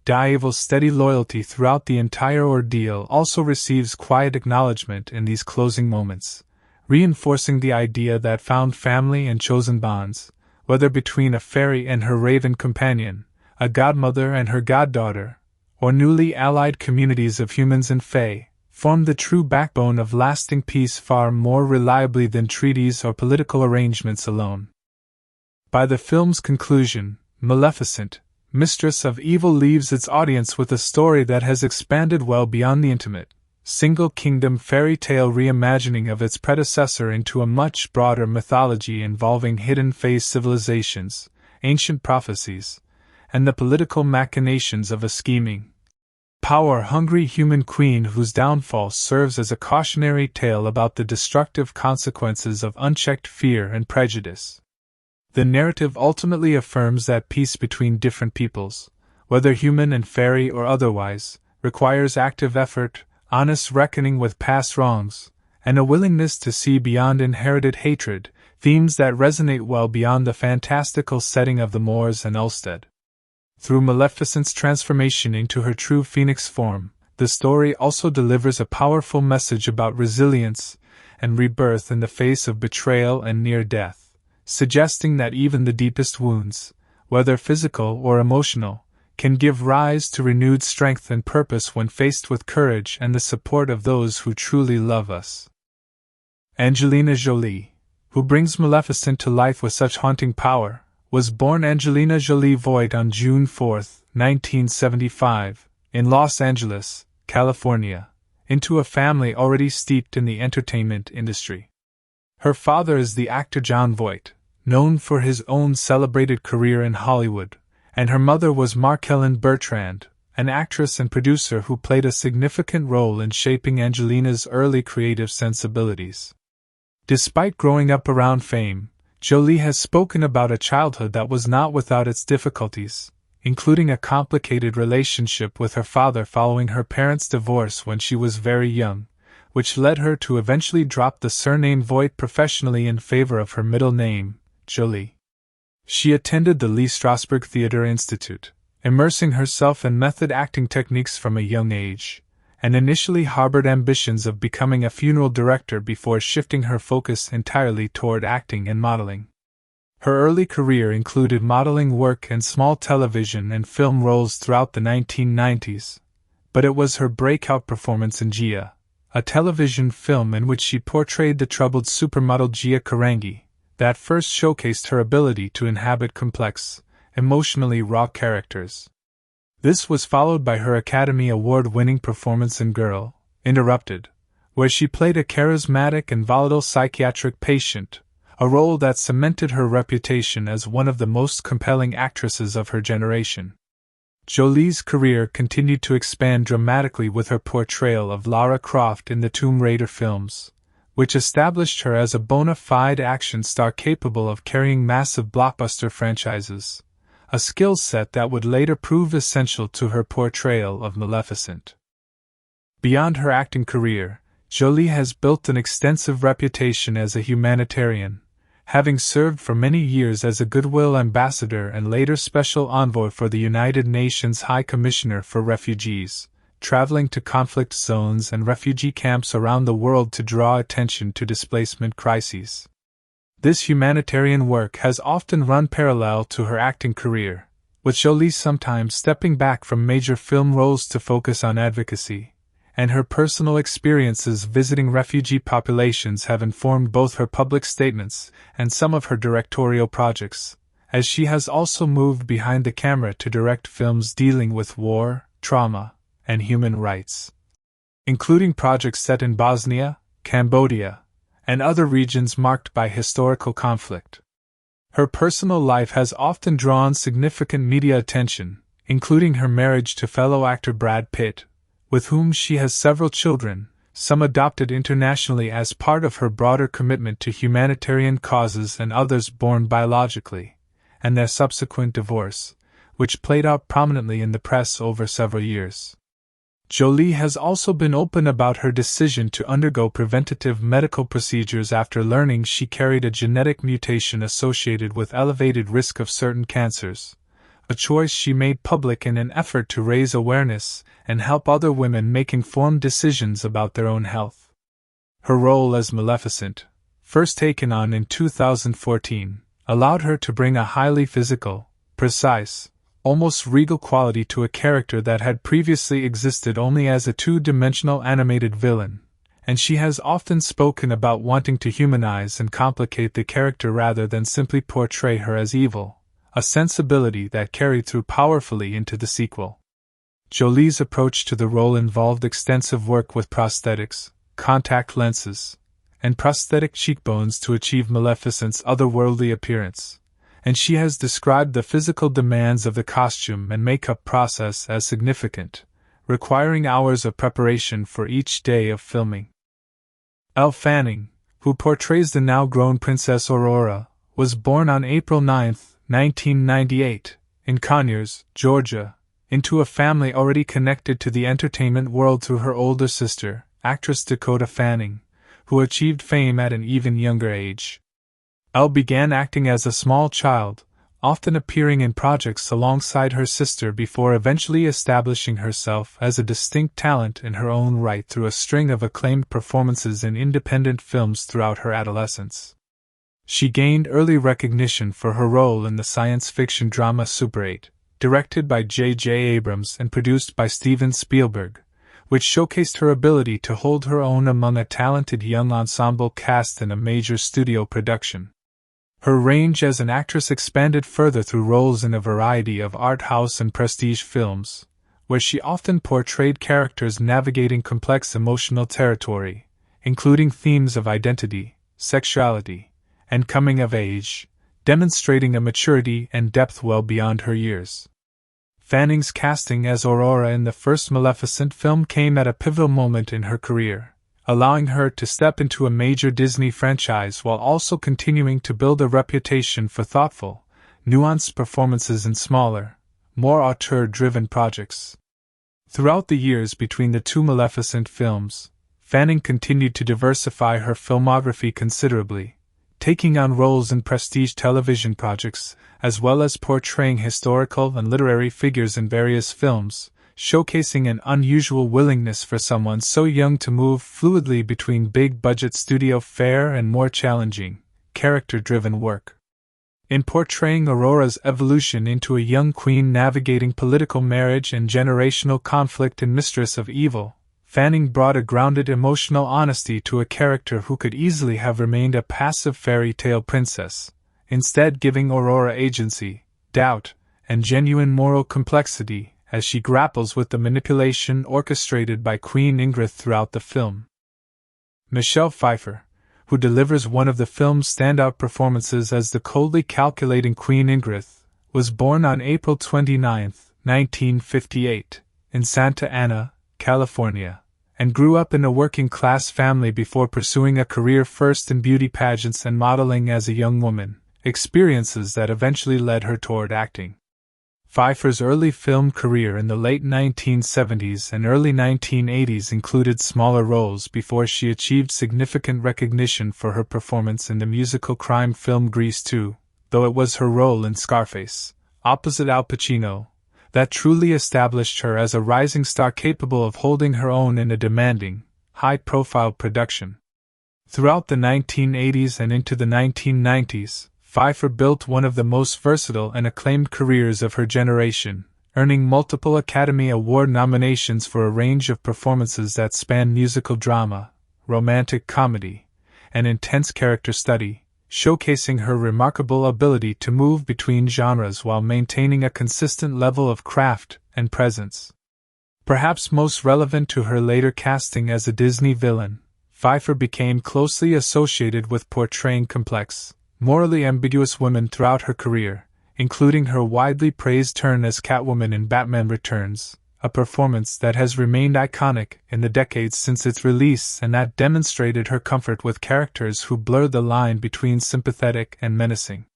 Evil's steady loyalty throughout the entire ordeal also receives quiet acknowledgement in these closing moments, reinforcing the idea that found family and chosen bonds, whether between a fairy and her raven companion, a godmother and her goddaughter, or newly allied communities of humans and fae, form the true backbone of lasting peace far more reliably than treaties or political arrangements alone. By the film's conclusion, Maleficent, Mistress of Evil leaves its audience with a story that has expanded well beyond the intimate, single-kingdom fairy tale reimagining of its predecessor into a much broader mythology involving hidden fae civilizations, ancient prophecies, and the political machinations of a scheming, power-hungry human queen whose downfall serves as a cautionary tale about the destructive consequences of unchecked fear and prejudice. The narrative ultimately affirms that peace between different peoples, whether human and fairy or otherwise, requires active effort, honest reckoning with past wrongs, and a willingness to see beyond inherited hatred, themes that resonate well beyond the fantastical setting of the moors and Ulstead. Through Maleficent's transformation into her true phoenix form, the story also delivers a powerful message about resilience and rebirth in the face of betrayal and near death, suggesting that even the deepest wounds, whether physical or emotional, can give rise to renewed strength and purpose when faced with courage and the support of those who truly love us. Angelina Jolie, who brings Maleficent to life with such haunting power, was born Angelina Jolie Voigt on June 4, 1975, in Los Angeles, California, into a family already steeped in the entertainment industry. Her father is the actor Jon Voight, known for his own celebrated career in Hollywood, and her mother was Markellen Bertrand, an actress and producer who played a significant role in shaping Angelina's early creative sensibilities. Despite growing up around fame, Jolie has spoken about a childhood that was not without its difficulties, including a complicated relationship with her father following her parents' divorce when she was very young, which led her to eventually drop the surname Voight professionally in favor of her middle name, Jolie. She attended the Lee Strasberg Theatre Institute, immersing herself in method acting techniques from a young age, and initially harbored ambitions of becoming a funeral director before shifting her focus entirely toward acting and modeling. Her early career included modeling work and small television and film roles throughout the 1990s, but it was her breakout performance in Gia, a television film in which she portrayed the troubled supermodel Gia Karangi, that first showcased her ability to inhabit complex, emotionally raw characters. This was followed by her Academy Award-winning performance in Girl, Interrupted, where she played a charismatic and volatile psychiatric patient, a role that cemented her reputation as one of the most compelling actresses of her generation. Jolie's career continued to expand dramatically with her portrayal of Lara Croft in the Tomb Raider films, which established her as a bona fide action star capable of carrying massive blockbuster franchises, a skill set that would later prove essential to her portrayal of Maleficent. Beyond her acting career, Jolie has built an extensive reputation as a humanitarian, having served for many years as a Goodwill Ambassador and later Special Envoy for the United Nations High Commissioner for Refugees, traveling to conflict zones and refugee camps around the world to draw attention to displacement crises. This humanitarian work has often run parallel to her acting career, with Jolie sometimes stepping back from major film roles to focus on advocacy, and her personal experiences visiting refugee populations have informed both her public statements and some of her directorial projects, as she has also moved behind the camera to direct films dealing with war, trauma, and human rights, including projects set in Bosnia, Cambodia, and other regions marked by historical conflict. Her personal life has often drawn significant media attention, including her marriage to fellow actor Brad Pitt, with whom she has several children, some adopted internationally as part of her broader commitment to humanitarian causes and others born biologically, and their subsequent divorce, which played out prominently in the press over several years. Jolie has also been open about her decision to undergo preventative medical procedures after learning she carried a genetic mutation associated with elevated risk of certain cancers, a choice she made public in an effort to raise awareness and help other women make informed decisions about their own health. Her role as Maleficent, first taken on in 2014, allowed her to bring a highly physical, precise, almost regal quality to a character that had previously existed only as a two-dimensional animated villain, and she has often spoken about wanting to humanize and complicate the character rather than simply portray her as evil, a sensibility that carried through powerfully into the sequel. Jolie's approach to the role involved extensive work with prosthetics, contact lenses, and prosthetic cheekbones to achieve Maleficent's otherworldly appearance, and she has described the physical demands of the costume and makeup process as significant, requiring hours of preparation for each day of filming. Elle Fanning, who portrays the now-grown Princess Aurora, was born on April 9, 1998, in Conyers, Georgia, into a family already connected to the entertainment world through her older sister, actress Dakota Fanning, who achieved fame at an even younger age. Elle began acting as a small child, often appearing in projects alongside her sister before eventually establishing herself as a distinct talent in her own right through a string of acclaimed performances in independent films throughout her adolescence. She gained early recognition for her role in the science fiction drama Super 8, directed by J.J. Abrams and produced by Steven Spielberg, which showcased her ability to hold her own among a talented young ensemble cast in a major studio production. Her range as an actress expanded further through roles in a variety of art house and prestige films, where she often portrayed characters navigating complex emotional territory, including themes of identity, sexuality, and coming of age, demonstrating a maturity and depth well beyond her years. Fanning's casting as Aurora in the first Maleficent film came at a pivotal moment in her career, allowing her to step into a major Disney franchise while also continuing to build a reputation for thoughtful, nuanced performances in smaller, more auteur-driven projects. Throughout the years between the two Maleficent films, Fanning continued to diversify her filmography considerably, taking on roles in prestige television projects, as well as portraying historical and literary figures in various films, showcasing an unusual willingness for someone so young to move fluidly between big-budget studio fare and more challenging, character-driven work. In portraying Aurora's evolution into a young queen navigating political marriage and generational conflict in Mistress of Evil, Fanning brought a grounded emotional honesty to a character who could easily have remained a passive fairy tale princess, instead giving Aurora agency, doubt, and genuine moral complexity as she grapples with the manipulation orchestrated by Queen Ingrid throughout the film. Michelle Pfeiffer, who delivers one of the film's standout performances as the coldly calculating Queen Ingrid, was born on April 29, 1958, in Santa Ana, California, and grew up in a working-class family before pursuing a career first in beauty pageants and modeling as a young woman, experiences that eventually led her toward acting. Pfeiffer's early film career in the late 1970s and early 1980s included smaller roles before she achieved significant recognition for her performance in the musical crime film Grease 2, though it was her role in Scarface, opposite Al Pacino, that truly established her as a rising star capable of holding her own in a demanding, high-profile production. Throughout the 1980s and into the 1990s, Pfeiffer built one of the most versatile and acclaimed careers of her generation, earning multiple Academy Award nominations for a range of performances that span musical drama, romantic comedy, and intense character study, showcasing her remarkable ability to move between genres while maintaining a consistent level of craft and presence. Perhaps most relevant to her later casting as a Disney villain, Pfeiffer became closely associated with portraying complex, morally ambiguous women throughout her career, including her widely praised turn as Catwoman in Batman Returns, a performance that has remained iconic in the decades since its release and that demonstrated her comfort with characters who blur the line between sympathetic and menacing.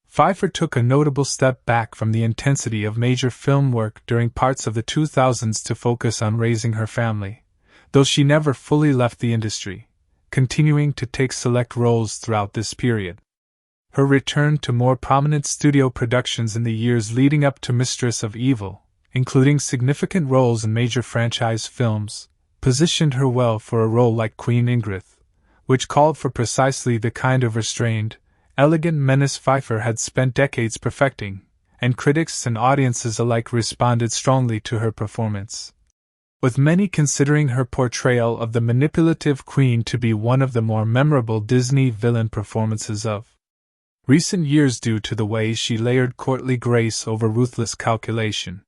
Pfeiffer took a notable step back from the intensity of major film work during parts of the 2000s to focus on raising her family, though she never fully left the industry, continuing to take select roles throughout this period. Her return to more prominent studio productions in the years leading up to Mistress of Evil, including significant roles in major franchise films, positioned her well for a role like Queen Ingrid, which called for precisely the kind of restrained, elegant menace Pfeiffer had spent decades perfecting, and critics and audiences alike responded strongly to her performance, with many considering her portrayal of the manipulative queen to be one of the more memorable Disney villain performances of recent years due to the way she layered courtly grace over ruthless calculation.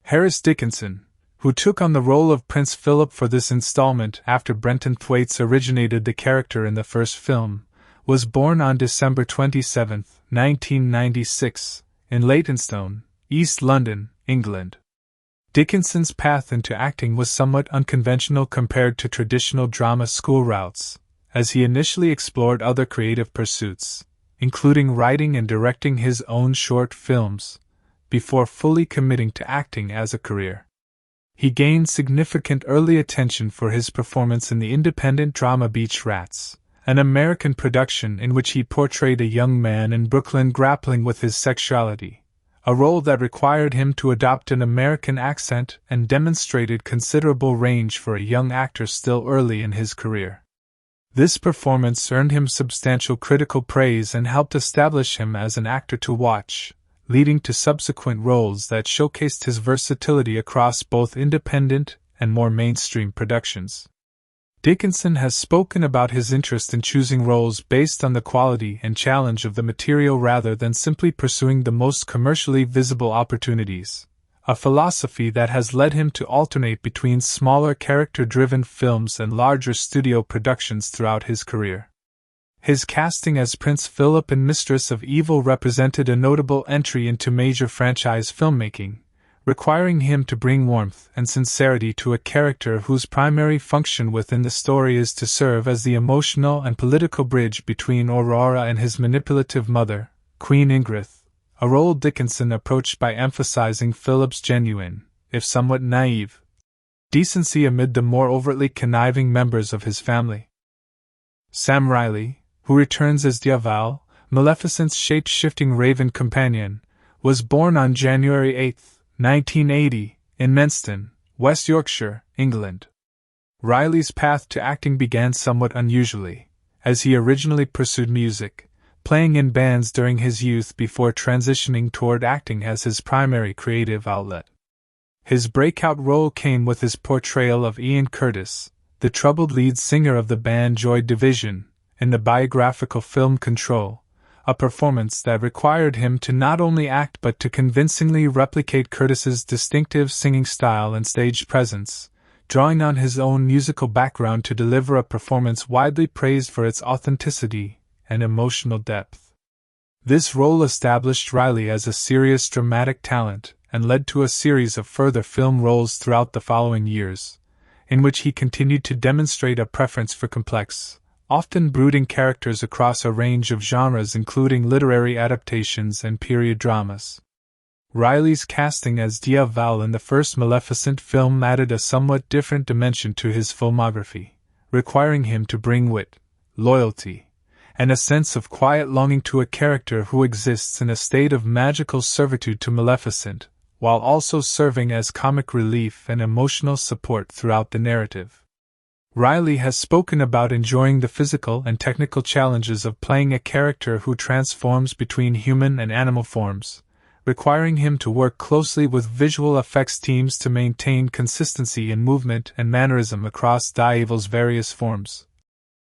Harris Dickinson, who took on the role of Prince Phillip for this installment after Brenton Thwaites originated the character in the first film, was born on December 27, 1996, in Leytonstone, East London, England. Dickinson's path into acting was somewhat unconventional compared to traditional drama school routes, as he initially explored other creative pursuits, including writing and directing his own short films, before fully committing to acting as a career. He gained significant early attention for his performance in the independent drama Beach Rats, an American production in which he portrayed a young man in Brooklyn grappling with his sexuality, a role that required him to adopt an American accent and demonstrated considerable range for a young actor still early in his career. This performance earned him substantial critical praise and helped establish him as an actor to watch, leading to subsequent roles that showcased his versatility across both independent and more mainstream productions. Dickinson has spoken about his interest in choosing roles based on the quality and challenge of the material rather than simply pursuing the most commercially visible opportunities, a philosophy that has led him to alternate between smaller character-driven films and larger studio productions throughout his career. His casting as Prince Phillip in Mistress of Evil represented a notable entry into major franchise filmmaking, requiring him to bring warmth and sincerity to a character whose primary function within the story is to serve as the emotional and political bridge between Aurora and his manipulative mother, Queen Ingrid, a role Dickinson approached by emphasizing Philip's genuine, if somewhat naive, decency amid the more overtly conniving members of his family. Sam Riley, who returns as Diaval, Maleficent's shape-shifting raven companion, was born on January 8, 1980, in Menston, West Yorkshire, England. Riley's path to acting began somewhat unusually, as he originally pursued music, playing in bands during his youth before transitioning toward acting as his primary creative outlet. His breakout role came with his portrayal of Ian Curtis, the troubled lead singer of the band Joy Division, in the biographical film Control, a performance that required him to not only act but to convincingly replicate Curtis's distinctive singing style and stage presence, drawing on his own musical background to deliver a performance widely praised for its authenticity and emotional depth. This role established Riley as a serious dramatic talent and led to a series of further film roles throughout the following years, in which he continued to demonstrate a preference for complex, often brooding characters across a range of genres including literary adaptations and period dramas. Riley's casting as Diaval in the first Maleficent film added a somewhat different dimension to his filmography, requiring him to bring wit, loyalty, and a sense of quiet longing to a character who exists in a state of magical servitude to Maleficent, while also serving as comic relief and emotional support throughout the narrative. Riley has spoken about enjoying the physical and technical challenges of playing a character who transforms between human and animal forms, requiring him to work closely with visual effects teams to maintain consistency in movement and mannerism across Diaval's various forms.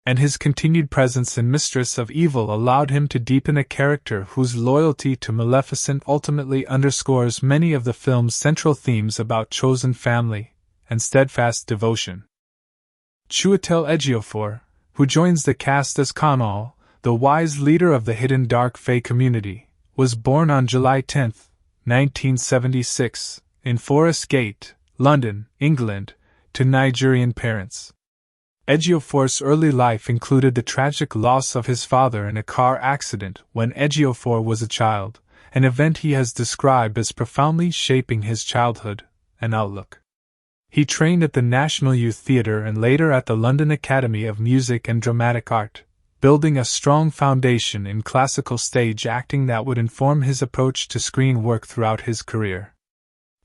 And his continued presence in Mistress of Evil allowed him to deepen a character whose loyalty to Maleficent ultimately underscores many of the film's central themes about chosen family and steadfast devotion. Chiwetel Ejiofor, who joins the cast as Kamal, the wise leader of the hidden dark fae community, was born on July 10, 1976, in Forest Gate, London, England, to Nigerian parents. Ejiofor's early life included the tragic loss of his father in a car accident when Ejiofor was a child, an event he has described as profoundly shaping his childhood and outlook. He trained at the National Youth Theatre and later at the London Academy of Music and Dramatic Art, building a strong foundation in classical stage acting that would inform his approach to screen work throughout his career.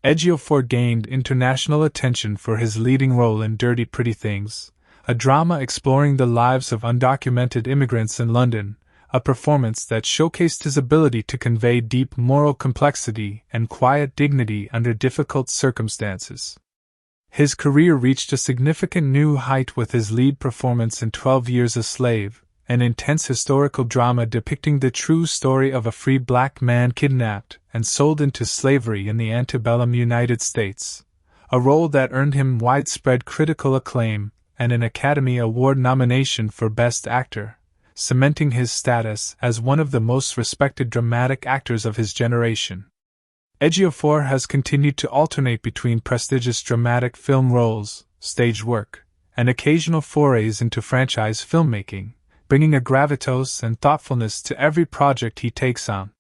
Ejiofor gained international attention for his leading role in Dirty Pretty Things, a drama exploring the lives of undocumented immigrants in London, a performance that showcased his ability to convey deep moral complexity and quiet dignity under difficult circumstances. His career reached a significant new height with his lead performance in 12 Years a Slave, an intense historical drama depicting the true story of a free black man kidnapped and sold into slavery in the antebellum United States, a role that earned him widespread critical acclaim and an Academy Award nomination for Best Actor, cementing his status as one of the most respected dramatic actors of his generation. Ejiofor has continued to alternate between prestigious dramatic film roles, stage work, and occasional forays into franchise filmmaking, bringing a gravitas and thoughtfulness to every project he takes on.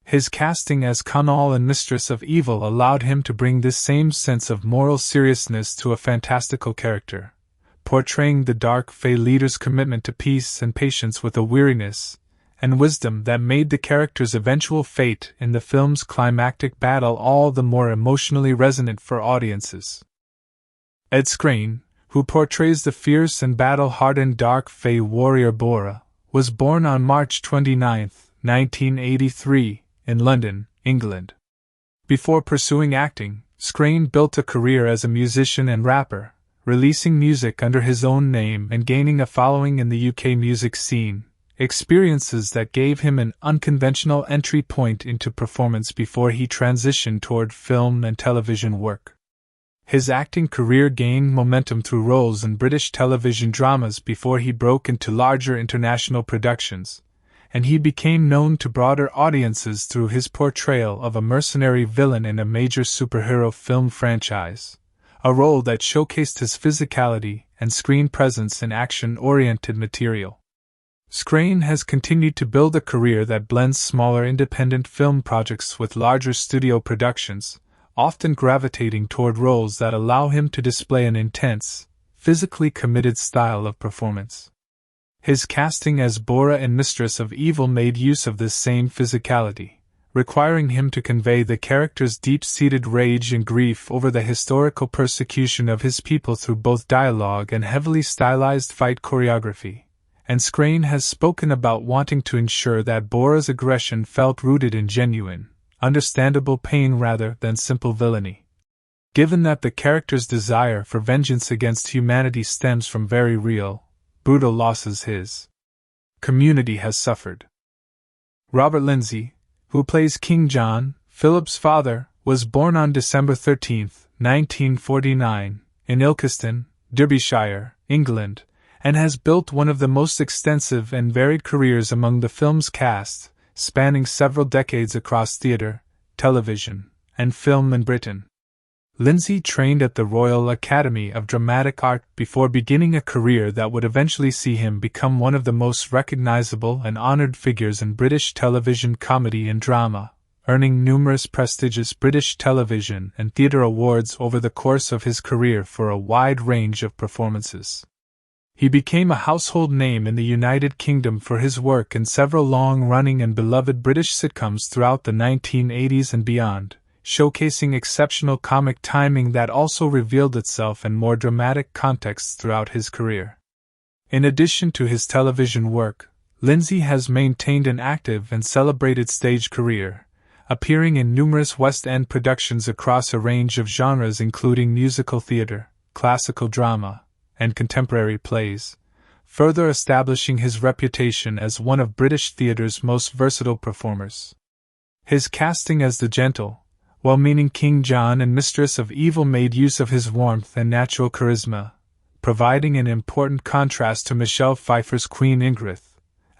His casting as Conall in Mistress of Evil allowed him to bring this same sense of moral seriousness to a fantastical character, portraying the dark fae leader's commitment to peace and patience with a weariness and wisdom that made the character's eventual fate in the film's climactic battle all the more emotionally resonant for audiences. Ed Skrein, who portrays the fierce and battle-hardened dark fae warrior Bora, was born on March 29, 1983, in London, England. Before pursuing acting, Skrein built a career as a musician and rapper, releasing music under his own name and gaining a following in the UK music scene, experiences that gave him an unconventional entry point into performance before he transitioned toward film and television work. His acting career gained momentum through roles in British television dramas before he broke into larger international productions, and he became known to broader audiences through his portrayal of a mercenary villain in a major superhero film franchise, a role that showcased his physicality and screen presence in action-oriented material. Skrein has continued to build a career that blends smaller independent film projects with larger studio productions, often gravitating toward roles that allow him to display an intense, physically committed style of performance. His casting as Bora in Mistress of Evil made use of this same physicality, requiring him to convey the character's deep-seated rage and grief over the historical persecution of his people through both dialogue and heavily stylized fight choreography. And Skrein has spoken about wanting to ensure that Bora's aggression felt rooted in genuine, understandable pain rather than simple villainy. Given that the character's desire for vengeance against humanity stems from very real, brutal losses his community has suffered. Robert Lindsay, who plays King John, Philip's father, was born on December 13, 1949, in Ilkeston, Derbyshire, England, and has built one of the most extensive and varied careers among the film's cast, spanning several decades across theatre, television, and film in Britain. Lindsay trained at the Royal Academy of Dramatic Art before beginning a career that would eventually see him become one of the most recognizable and honored figures in British television comedy and drama, earning numerous prestigious British television and theatre awards over the course of his career for a wide range of performances. He became a household name in the United Kingdom for his work in several long-running and beloved British sitcoms throughout the 1980s and beyond, showcasing exceptional comic timing that also revealed itself in more dramatic contexts throughout his career. In addition to his television work, Lindsay has maintained an active and celebrated stage career, appearing in numerous West End productions across a range of genres including musical theatre, classical drama, and contemporary plays, further establishing his reputation as one of British theatre's most versatile performers. His casting as the gentle, well-meaning King John and Mistress of Evil made use of his warmth and natural charisma, providing an important contrast to Michelle Pfeiffer's Queen Ingrid,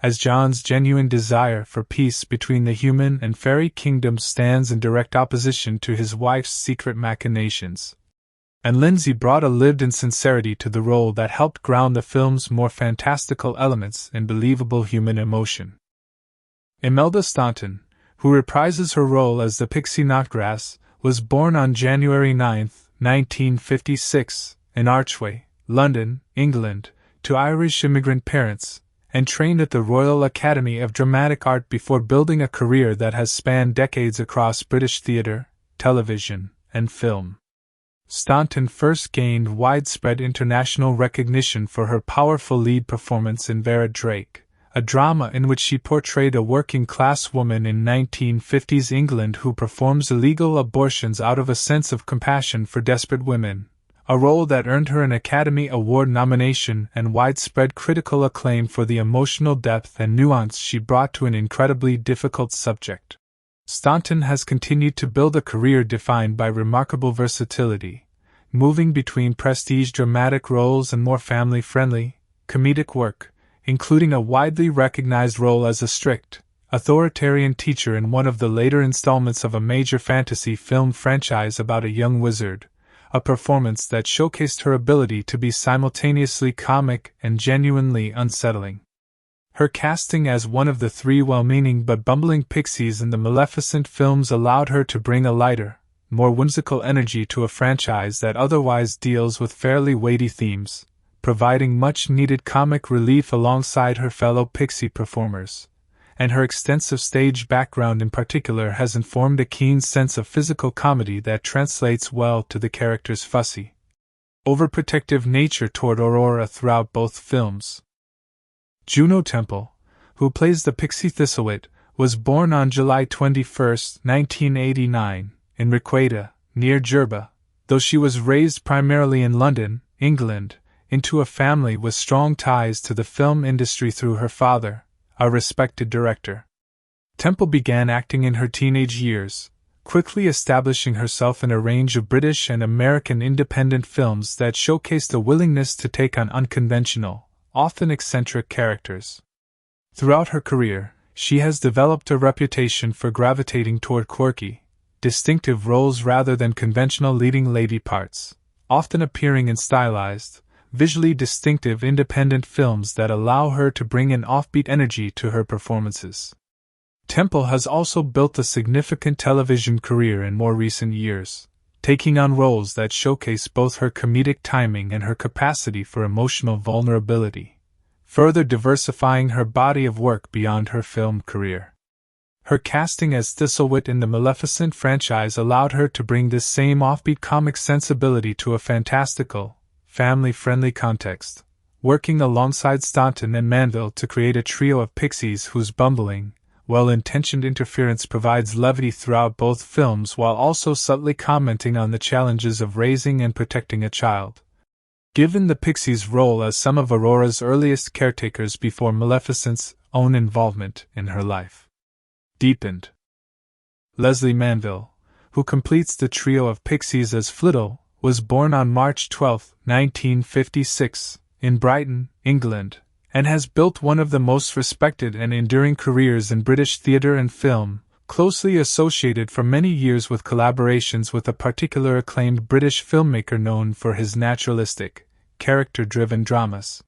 as John's genuine desire for peace between the human and fairy kingdoms stands in direct opposition to his wife's secret machinations. And Lindsay brought a lived-in sincerity to the role that helped ground the film's more fantastical elements in believable human emotion. Imelda Staunton, who reprises her role as the Pixie Knotgrass, was born on January 9, 1956, in Archway, London, England, to Irish immigrant parents, and trained at the Royal Academy of Dramatic Art before building a career that has spanned decades across British theatre, television, and film. Staunton first gained widespread international recognition for her powerful lead performance in Vera Drake, a drama in which she portrayed a working-class woman in 1950s England who performs illegal abortions out of a sense of compassion for desperate women, a role that earned her an Academy Award nomination and widespread critical acclaim for the emotional depth and nuance she brought to an incredibly difficult subject. Staunton has continued to build a career defined by remarkable versatility, moving between prestige dramatic roles and more family-friendly, comedic work, including a widely recognized role as a strict, authoritarian teacher in one of the later installments of a major fantasy film franchise about a young wizard, a performance that showcased her ability to be simultaneously comic and genuinely unsettling. Her casting as one of the three well-meaning but bumbling pixies in the Maleficent films allowed her to bring a lighter, more whimsical energy to a franchise that otherwise deals with fairly weighty themes, providing much-needed comic relief alongside her fellow pixie performers, and her extensive stage background in particular has informed a keen sense of physical comedy that translates well to the character's fussy, overprotective nature toward Aurora throughout both films. Juno Temple, who plays the pixie Thistlewit, was born on July 21, 1989, in Requeta, near Jerba, though she was raised primarily in London, England, into a family with strong ties to the film industry through her father, a respected director. Temple began acting in her teenage years, quickly establishing herself in a range of British and American independent films that showcased a willingness to take on unconventional, often eccentric characters. Throughout her career, she has developed a reputation for gravitating toward quirky, distinctive roles rather than conventional leading lady parts, often appearing in stylized, visually distinctive independent films that allow her to bring an offbeat energy to her performances. Temple has also built a significant television career in more recent years, taking on roles that showcase both her comedic timing and her capacity for emotional vulnerability, further diversifying her body of work beyond her film career. Her casting as Thistlewit in the Maleficent franchise allowed her to bring this same offbeat comic sensibility to a fantastical, family-friendly context, working alongside Staunton and Manville to create a trio of pixies whose bumbling, well-intentioned interference provides levity throughout both films while also subtly commenting on the challenges of raising and protecting a child. Given the pixies' role as some of Aurora's earliest caretakers before Maleficent's own involvement in her life deepened. Leslie Manville, who completes the trio of pixies as Flittle, was born on March 12, 1956, in Brighton, England, and has built one of the most respected and enduring careers in British theatre and film, closely associated for many years with collaborations with a particular acclaimed British filmmaker known for his naturalistic, character-driven dramas.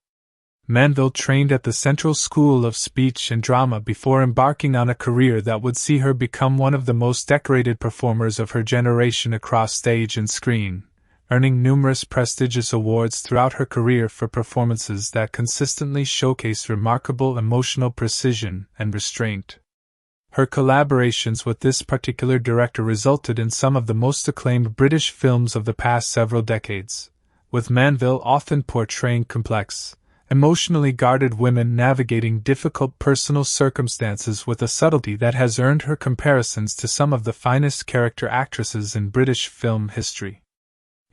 Manville trained at the Central School of Speech and Drama before embarking on a career that would see her become one of the most decorated performers of her generation across stage and screen, earning numerous prestigious awards throughout her career for performances that consistently showcase remarkable emotional precision and restraint. Her collaborations with this particular director resulted in some of the most acclaimed British films of the past several decades, with Manville often portraying complex, emotionally guarded women navigating difficult personal circumstances with a subtlety that has earned her comparisons to some of the finest character actresses in British film history.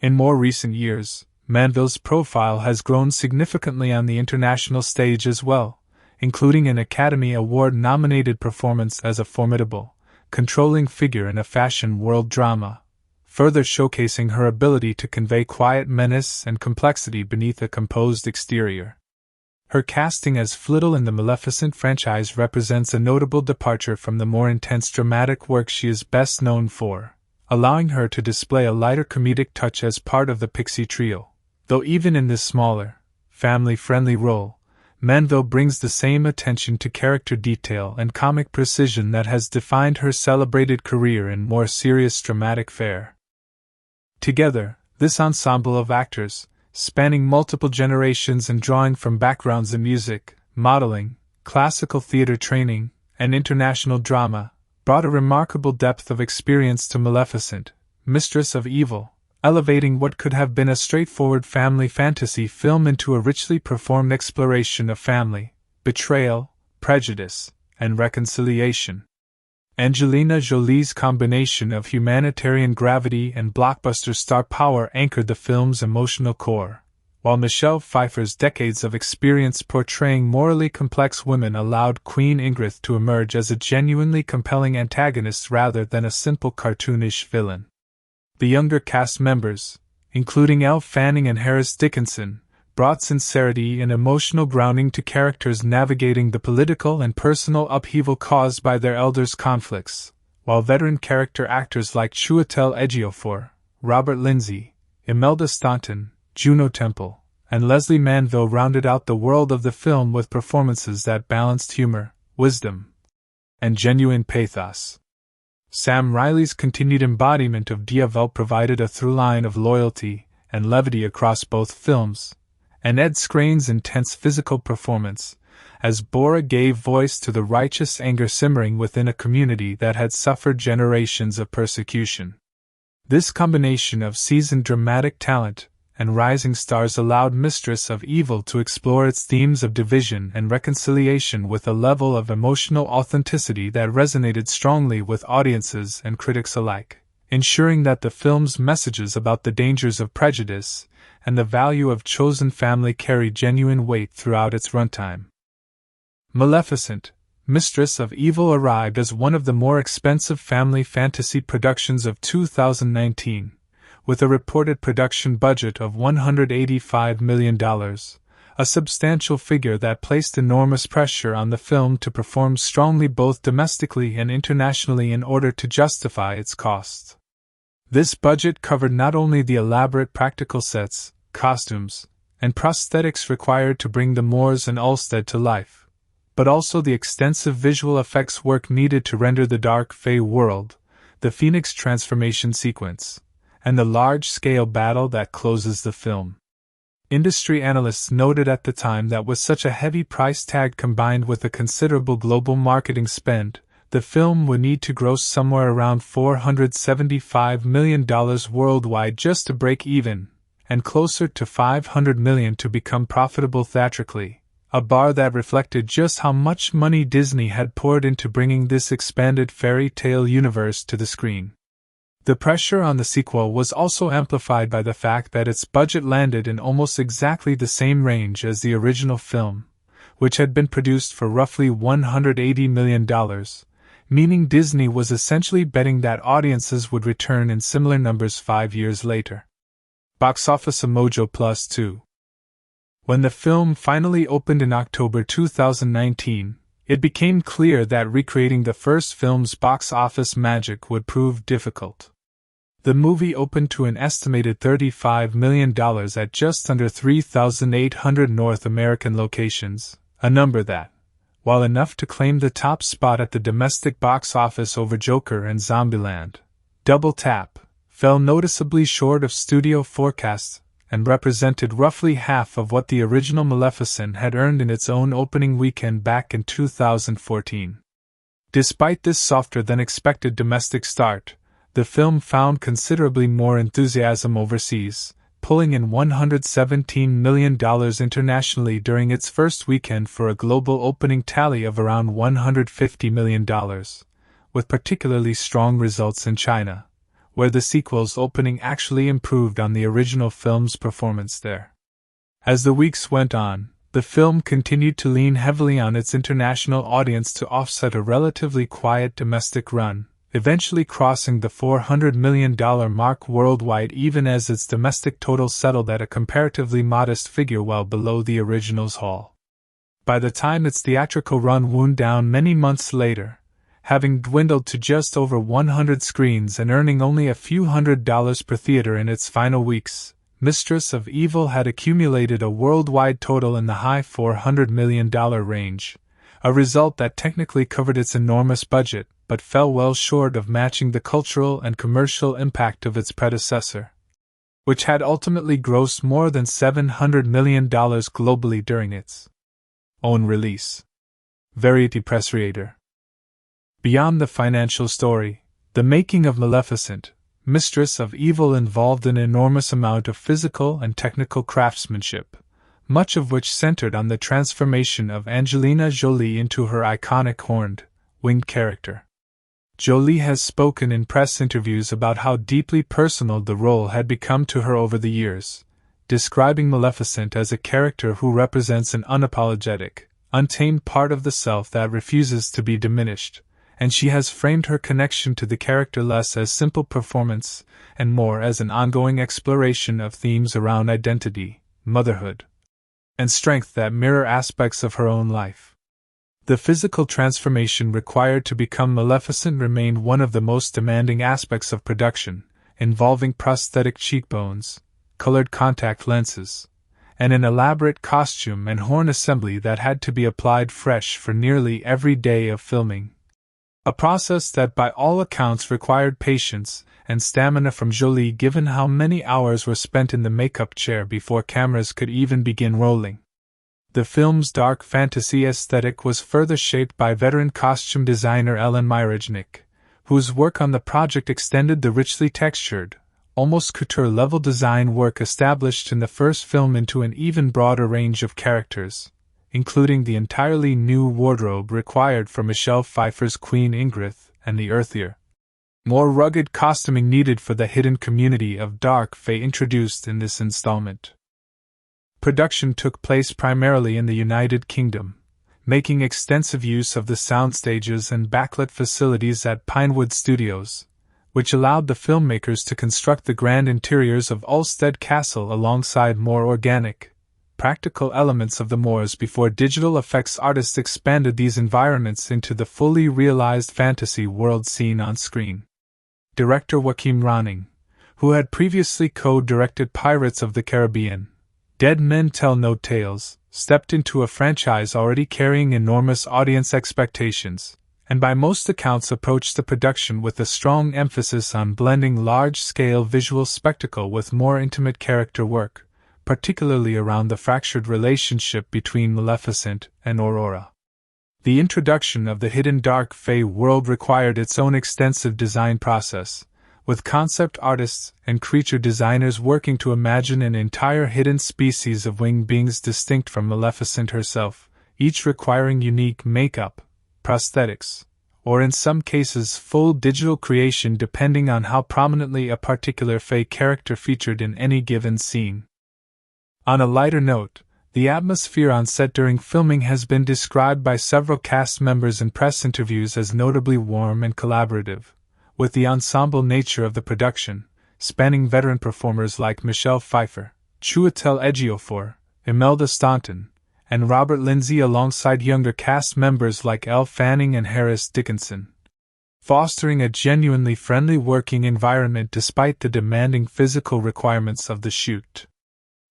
In more recent years, Manville's profile has grown significantly on the international stage as well, including an Academy Award-nominated performance as a formidable, controlling figure in a fashion world drama, further showcasing her ability to convey quiet menace and complexity beneath a composed exterior. Her casting as Flittle in the Maleficent franchise represents a notable departure from the more intense dramatic work she is best known for, allowing her to display a lighter comedic touch as part of the Pixie Trio. Though even in this smaller, family-friendly role, Manville brings the same attention to character detail and comic precision that has defined her celebrated career in more serious dramatic fare. Together, this ensemble of actors, spanning multiple generations and drawing from backgrounds in music, modeling, classical theater training, and international drama, brought a remarkable depth of experience to Maleficent, Mistress of Evil, elevating what could have been a straightforward family fantasy film into a richly performed exploration of family, betrayal, prejudice, and reconciliation. Angelina Jolie's combination of humanitarian gravity and blockbuster star power anchored the film's emotional core, while Michelle Pfeiffer's decades of experience portraying morally complex women allowed Queen Ingrid to emerge as a genuinely compelling antagonist rather than a simple cartoonish villain. The younger cast members, including Elle Fanning and Harris Dickinson, brought sincerity and emotional grounding to characters navigating the political and personal upheaval caused by their elders' conflicts, while veteran character actors like Chiwetel Ejiofor, Robert Lindsay, Imelda Staunton, Juno Temple, and Leslie Manville rounded out the world of the film with performances that balanced humor, wisdom, and genuine pathos. Sam Riley's continued embodiment of Diavel provided a through line of loyalty and levity across both films, and Ed Skrein's intense physical performance, as Bora gave voice to the righteous anger simmering within a community that had suffered generations of persecution. This combination of seasoned dramatic talent and rising stars allowed Mistress of Evil to explore its themes of division and reconciliation with a level of emotional authenticity that resonated strongly with audiences and critics alike, ensuring that the film's messages about the dangers of prejudice and the value of chosen family carried genuine weight throughout its runtime. Maleficent, Mistress of Evil arrived as one of the more expensive family fantasy productions of 2019, with a reported production budget of $185 million, a substantial figure that placed enormous pressure on the film to perform strongly both domestically and internationally in order to justify its costs. This budget covered not only the elaborate practical sets, costumes, and prosthetics required to bring the moors and Ulstead to life, but also the extensive visual effects work needed to render the dark Fey world, the Phoenix transformation sequence, and the large-scale battle that closes the film. Industry analysts noted at the time that with such a heavy price tag combined with a considerable global marketing spend, the film would need to gross somewhere around $475 million worldwide just to break even, and closer to $500 million to become profitable theatrically, a bar that reflected just how much money Disney had poured into bringing this expanded fairy tale universe to the screen. The pressure on the sequel was also amplified by the fact that its budget landed in almost exactly the same range as the original film, which had been produced for roughly $180 million, meaning Disney was essentially betting that audiences would return in similar numbers 5 years later. Box Office Mojo Plus 2. When the film finally opened in October 2019, it became clear that recreating the first film's box office magic would prove difficult. The movie opened to an estimated $35 million at just under 3,800 North American locations, a number that, while enough to claim the top spot at the domestic box office over Joker and Zombieland, Double Tap, fell noticeably short of studio forecasts and represented roughly half of what the original Maleficent had earned in its own opening weekend back in 2014. Despite this softer-than-expected domestic start, the film found considerably more enthusiasm overseas, pulling in $117 million internationally during its first weekend for a global opening tally of around $150 million, with particularly strong results in China, where the sequel's opening actually improved on the original film's performance there. As the weeks went on, the film continued to lean heavily on its international audience to offset a relatively quiet domestic run, eventually crossing the $400 million mark worldwide even as its domestic total settled at a comparatively modest figure well below the original's haul. By the time its theatrical run wound down many months later, having dwindled to just over 100 screens and earning only a few $100s per theater in its final weeks, Mistress of Evil had accumulated a worldwide total in the high $400 million range, a result that technically covered its enormous budget but fell well short of matching the cultural and commercial impact of its predecessor, which had ultimately grossed more than $700 million globally during its own release. Variety Press Reader. Beyond the financial story, the making of Maleficent, Mistress of Evil involved an enormous amount of physical and technical craftsmanship, much of which centered on the transformation of Angelina Jolie into her iconic horned, winged character. Jolie has spoken in press interviews about how deeply personal the role had become to her over the years, describing Maleficent as a character who represents an unapologetic, untamed part of the self that refuses to be diminished, and she has framed her connection to the character less as simple performance and more as an ongoing exploration of themes around identity, motherhood, and strength that mirror aspects of her own life. The physical transformation required to become Maleficent remained one of the most demanding aspects of production, involving prosthetic cheekbones, colored contact lenses, and an elaborate costume and horn assembly that had to be applied fresh for nearly every day of filming. A process that by all accounts required patience and stamina from Jolie given how many hours were spent in the makeup chair before cameras could even begin rolling. The film's dark fantasy aesthetic was further shaped by veteran costume designer Ellen Myrajnik, whose work on the project extended the richly textured, almost couture-level design work established in the first film into an even broader range of characters, including the entirely new wardrobe required for Michelle Pfeiffer's Queen Ingrid and the earthier, more rugged costuming needed for the hidden community of dark fae introduced in this installment. Production took place primarily in the United Kingdom, making extensive use of the soundstages and backlit facilities at Pinewood Studios, which allowed the filmmakers to construct the grand interiors of Ulstead Castle alongside more organic, practical elements of the moors before digital effects artists expanded these environments into the fully realized fantasy world seen on screen. Director Joachim Ronning, who had previously co-directed Pirates of the Caribbean, Dead Men Tell No Tales, stepped into a franchise already carrying enormous audience expectations, and by most accounts approached the production with a strong emphasis on blending large-scale visual spectacle with more intimate character work, particularly around the fractured relationship between Maleficent and Aurora. The introduction of the hidden dark fae world required its own extensive design process, with concept artists and creature designers working to imagine an entire hidden species of winged beings distinct from Maleficent herself, each requiring unique makeup, prosthetics, or in some cases full digital creation depending on how prominently a particular fae character featured in any given scene. On a lighter note, the atmosphere on set during filming has been described by several cast members in press interviews as notably warm and collaborative, with the ensemble nature of the production, spanning veteran performers like Michelle Pfeiffer, Chiwetel Ejiofor, Imelda Staunton, and Robert Lindsay alongside younger cast members like Elle Fanning and Harris Dickinson, fostering a genuinely friendly working environment despite the demanding physical requirements of the shoot.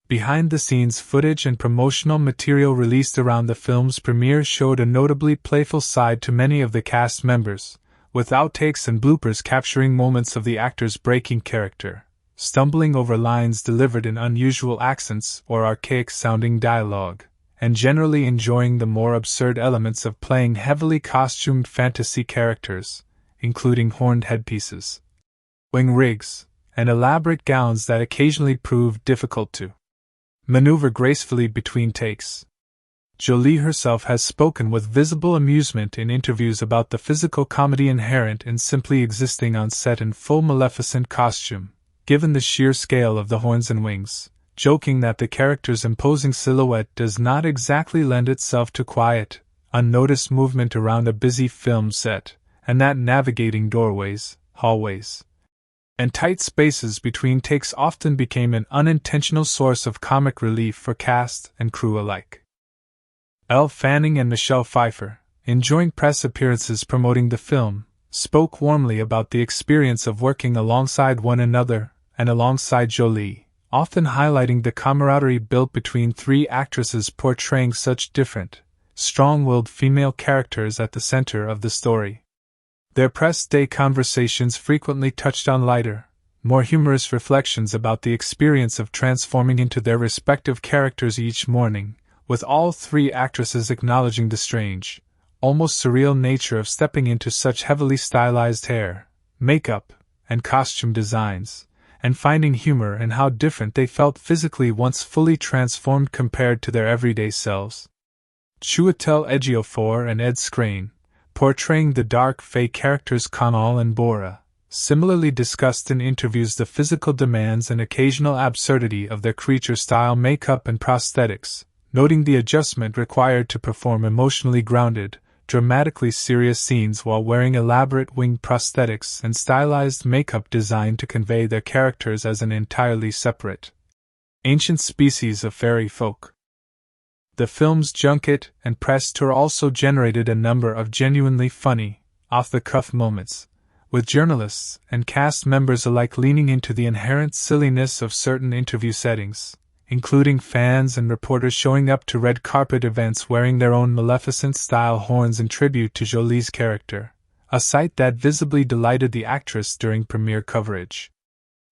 Behind-the-scenes footage and promotional material released around the film's premiere showed a notably playful side to many of the cast members, with outtakes and bloopers capturing moments of the actors breaking character, stumbling over lines delivered in unusual accents or archaic-sounding dialogue, and generally enjoying the more absurd elements of playing heavily costumed fantasy characters, including horned headpieces, wing rigs, and elaborate gowns that occasionally proved difficult to maneuver gracefully between takes. Jolie herself has spoken with visible amusement in interviews about the physical comedy inherent in simply existing on set in full Maleficent costume, given the sheer scale of the horns and wings, joking that the character's imposing silhouette does not exactly lend itself to quiet, unnoticed movement around a busy film set, and that navigating doorways, hallways, and tight spaces between takes often became an unintentional source of comic relief for cast and crew alike. Elle Fanning and Michelle Pfeiffer, enjoying press appearances promoting the film, spoke warmly about the experience of working alongside one another and alongside Jolie, often highlighting the camaraderie built between three actresses portraying such different, strong-willed female characters at the center of the story. Their press day conversations frequently touched on lighter, more humorous reflections about the experience of transforming into their respective characters each morning, with all three actresses acknowledging the strange, almost surreal nature of stepping into such heavily stylized hair, makeup, and costume designs, and finding humor in how different they felt physically once fully transformed compared to their everyday selves. Chiwetel Ejiofor and Ed Skrein, portraying the dark fae characters Conall and Bora, similarly discussed in interviews the physical demands and occasional absurdity of their creature-style makeup and prosthetics, noting the adjustment required to perform emotionally grounded, dramatically serious scenes while wearing elaborate winged prosthetics and stylized makeup designed to convey their characters as an entirely separate, ancient species of fairy folk. The film's junket and press tour also generated a number of genuinely funny, off-the-cuff moments, with journalists and cast members alike leaning into the inherent silliness of certain interview settings, including fans and reporters showing up to red carpet events wearing their own Maleficent-style horns in tribute to Jolie's character, a sight that visibly delighted the actress during premiere coverage.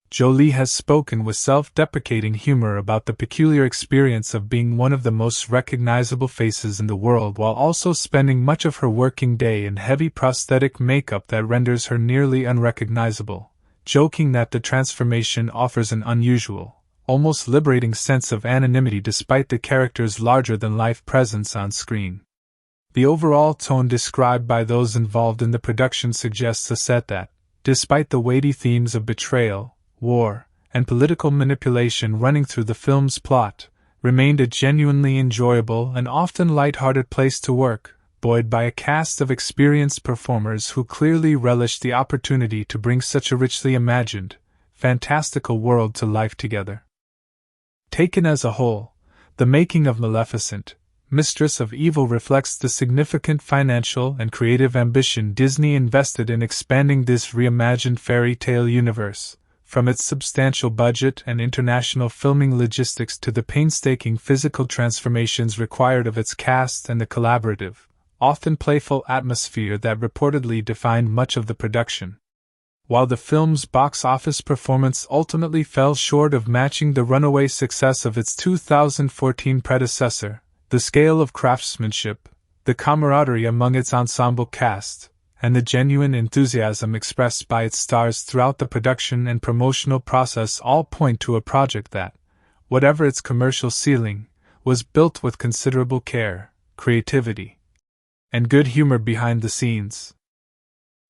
Jolie has spoken with self-deprecating humor about the peculiar experience of being one of the most recognizable faces in the world while also spending much of her working day in heavy prosthetic makeup that renders her nearly unrecognizable, joking that the transformation offers an unusual, almost liberating sense of anonymity despite the character's larger-than-life presence on screen. The overall tone described by those involved in the production suggests a set that, despite the weighty themes of betrayal, war, and political manipulation running through the film's plot, remained a genuinely enjoyable and often light-hearted place to work, buoyed by a cast of experienced performers who clearly relished the opportunity to bring such a richly imagined, fantastical world to life together. Taken as a whole, the making of Maleficent, Mistress of Evil reflects the significant financial and creative ambition Disney invested in expanding this reimagined fairy tale universe, from its substantial budget and international filming logistics to the painstaking physical transformations required of its cast and the collaborative, often playful atmosphere that reportedly defined much of the production. While the film's box office performance ultimately fell short of matching the runaway success of its 2014 predecessor, the scale of craftsmanship, the camaraderie among its ensemble cast, and the genuine enthusiasm expressed by its stars throughout the production and promotional process all point to a project that, whatever its commercial ceiling, was built with considerable care, creativity, and good humor behind the scenes.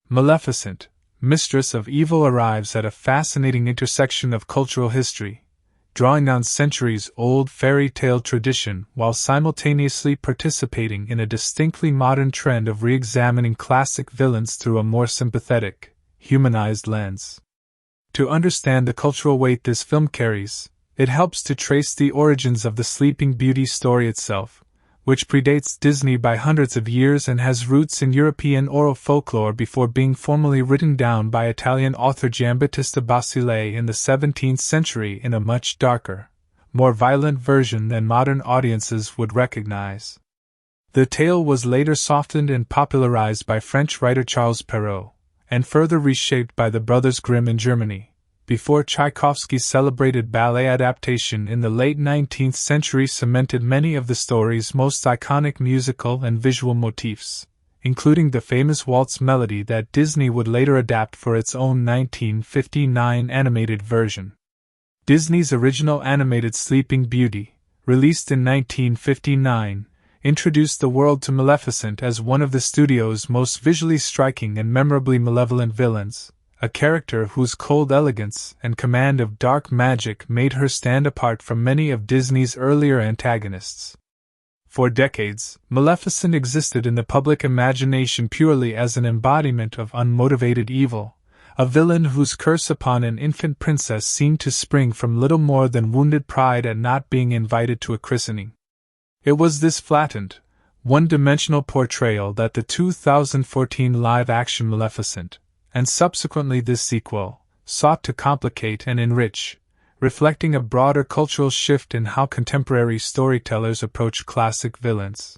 Maleficent, Mistress of Evil arrives at a fascinating intersection of cultural history, drawing on centuries-old fairy tale tradition while simultaneously participating in a distinctly modern trend of re-examining classic villains through a more sympathetic, humanized lens. To understand the cultural weight this film carries, it helps to trace the origins of the Sleeping Beauty story itself, which predates Disney by hundreds of years and has roots in European oral folklore before being formally written down by Italian author Giambattista Basile in the 17th century in a much darker, more violent version than modern audiences would recognize. The tale was later softened and popularized by French writer Charles Perrault, and further reshaped by the Brothers Grimm in Germany, before Tchaikovsky's celebrated ballet adaptation in the late 19th century cemented many of the story's most iconic musical and visual motifs, including the famous waltz melody that Disney would later adapt for its own 1959 animated version. Disney's original animated Sleeping Beauty, released in 1959, introduced the world to Maleficent as one of the studio's most visually striking and memorably malevolent villains, a character whose cold elegance and command of dark magic made her stand apart from many of Disney's earlier antagonists. For decades, Maleficent existed in the public imagination purely as an embodiment of unmotivated evil, a villain whose curse upon an infant princess seemed to spring from little more than wounded pride at not being invited to a christening. It was this flattened, one-dimensional portrayal that the 2014 live-action Maleficent, and subsequently this sequel, sought to complicate and enrich, reflecting a broader cultural shift in how contemporary storytellers approach classic villains.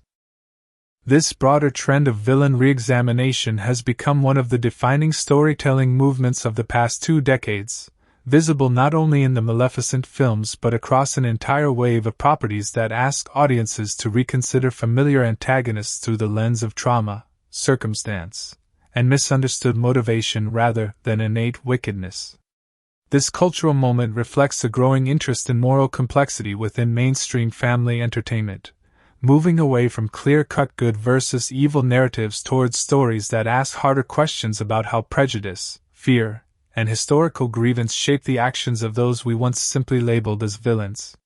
This broader trend of villain re-examination has become one of the defining storytelling movements of the past 2 decades, visible not only in the Maleficent films but across an entire wave of properties that ask audiences to reconsider familiar antagonists through the lens of trauma, circumstance, and misunderstood motivation rather than innate wickedness. This cultural moment reflects a growing interest in moral complexity within mainstream family entertainment, moving away from clear-cut good versus evil narratives towards stories that ask harder questions about how prejudice, fear, and historical grievance shape the actions of those we once simply labeled as villains.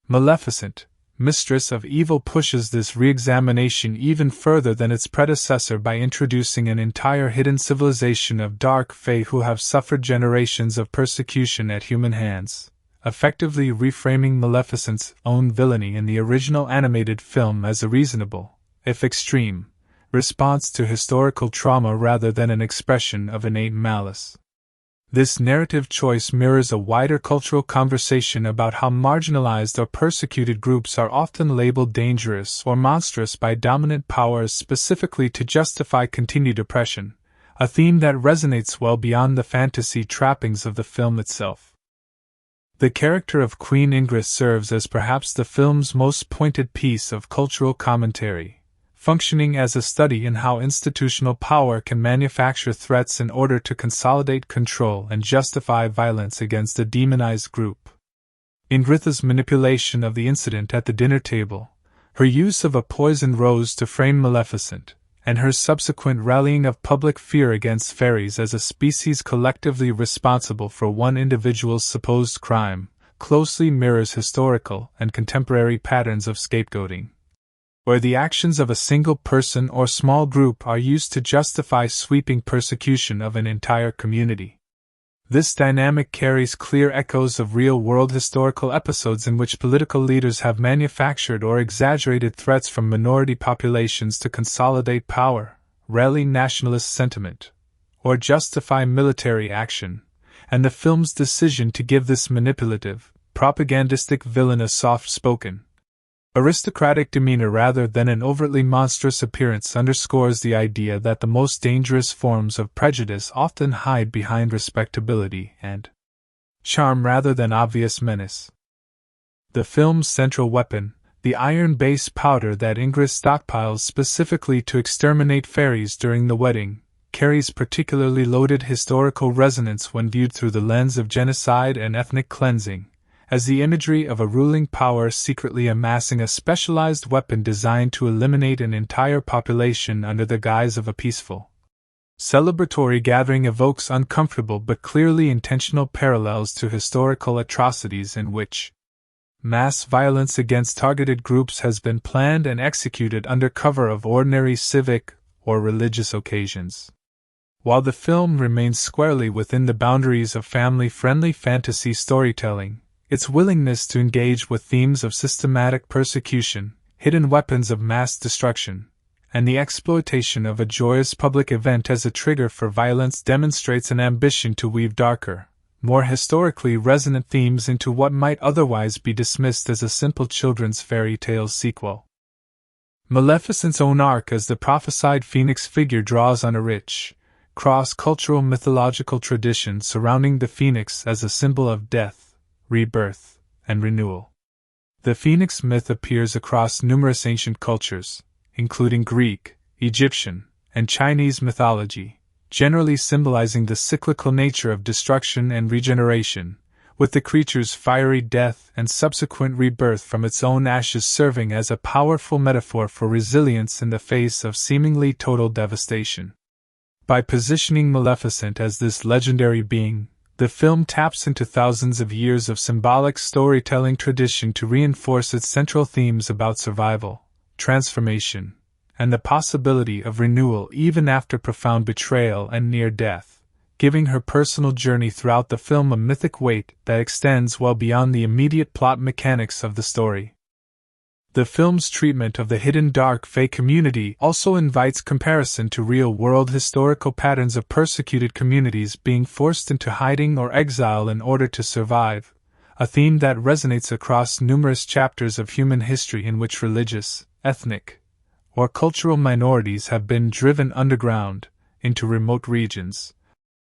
Maleficent, Mistress of Evil pushes this re-examination even further than its predecessor by introducing an entire hidden civilization of dark fae who have suffered generations of persecution at human hands, effectively reframing Maleficent's own villainy in the original animated film as a reasonable, if extreme, response to historical trauma rather than an expression of innate malice. This narrative choice mirrors a wider cultural conversation about how marginalized or persecuted groups are often labeled dangerous or monstrous by dominant powers specifically to justify continued oppression, a theme that resonates well beyond the fantasy trappings of the film itself. The character of Queen Ingress serves as perhaps the film's most pointed piece of cultural commentary, functioning as a study in how institutional power can manufacture threats in order to consolidate control and justify violence against a demonized group. Ingrid's manipulation of the incident at the dinner table, her use of a poisoned rose to frame Maleficent, and her subsequent rallying of public fear against fairies as a species collectively responsible for one individual's supposed crime, closely mirrors historical and contemporary patterns of scapegoating, where the actions of a single person or small group are used to justify sweeping persecution of an entire community. This dynamic carries clear echoes of real-world historical episodes in which political leaders have manufactured or exaggerated threats from minority populations to consolidate power, rally nationalist sentiment, or justify military action, and the film's decision to give this manipulative, propagandistic villain a soft-spoken, aristocratic demeanor rather than an overtly monstrous appearance underscores the idea that the most dangerous forms of prejudice often hide behind respectability and charm rather than obvious menace. The film's central weapon, the iron base powder that Ingress stockpiles specifically to exterminate fairies during the wedding, carries particularly loaded historical resonance when viewed through the lens of genocide and ethnic cleansing, as the imagery of a ruling power secretly amassing a specialized weapon designed to eliminate an entire population under the guise of a peaceful, celebratory gathering evokes uncomfortable but clearly intentional parallels to historical atrocities in which mass violence against targeted groups has been planned and executed under cover of ordinary civic or religious occasions. While the film remains squarely within the boundaries of family-friendly fantasy storytelling, its willingness to engage with themes of systematic persecution, hidden weapons of mass destruction, and the exploitation of a joyous public event as a trigger for violence demonstrates an ambition to weave darker, more historically resonant themes into what might otherwise be dismissed as a simple children's fairy tale sequel. Maleficent's own arc as the prophesied phoenix figure draws on a rich, cross-cultural mythological tradition surrounding the phoenix as a symbol of death, rebirth, and renewal. The phoenix myth appears across numerous ancient cultures, including Greek, Egyptian, and Chinese mythology, generally symbolizing the cyclical nature of destruction and regeneration, with the creature's fiery death and subsequent rebirth from its own ashes serving as a powerful metaphor for resilience in the face of seemingly total devastation. By positioning Maleficent as this legendary being, the film taps into thousands of years of symbolic storytelling tradition to reinforce its central themes about survival, transformation, and the possibility of renewal even after profound betrayal and near death, giving her personal journey throughout the film a mythic weight that extends well beyond the immediate plot mechanics of the story. The film's treatment of the hidden dark fae community also invites comparison to real-world historical patterns of persecuted communities being forced into hiding or exile in order to survive, a theme that resonates across numerous chapters of human history in which religious, ethnic, or cultural minorities have been driven underground, into remote regions,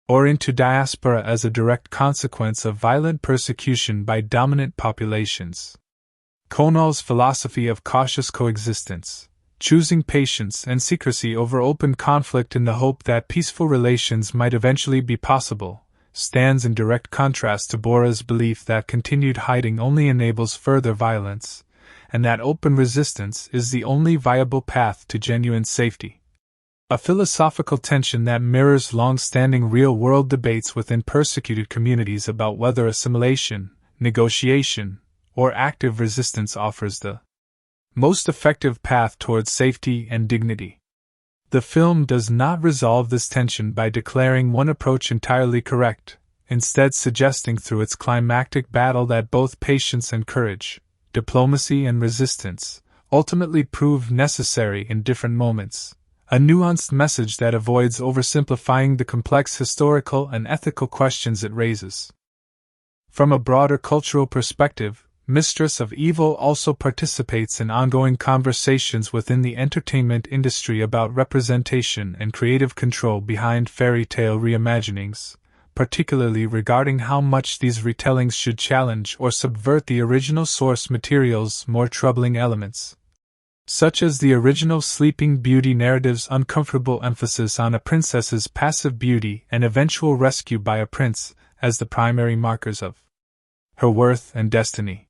or into diaspora as a direct consequence of violent persecution by dominant populations. Conall's philosophy of cautious coexistence, choosing patience and secrecy over open conflict in the hope that peaceful relations might eventually be possible, stands in direct contrast to Bora's belief that continued hiding only enables further violence, and that open resistance is the only viable path to genuine safety. A philosophical tension that mirrors long-standing real-world debates within persecuted communities about whether assimilation, negotiation, or active resistance offers the most effective path towards safety and dignity. The film does not resolve this tension by declaring one approach entirely correct, instead suggesting through its climactic battle that both patience and courage, diplomacy and resistance, ultimately prove necessary in different moments, a nuanced message that avoids oversimplifying the complex historical and ethical questions it raises. From a broader cultural perspective, Mistress of Evil also participates in ongoing conversations within the entertainment industry about representation and creative control behind fairy tale reimaginings, particularly regarding how much these retellings should challenge or subvert the original source material's more troubling elements, such as the original Sleeping Beauty narrative's uncomfortable emphasis on a princess's passive beauty and eventual rescue by a prince as the primary markers of her worth and destiny.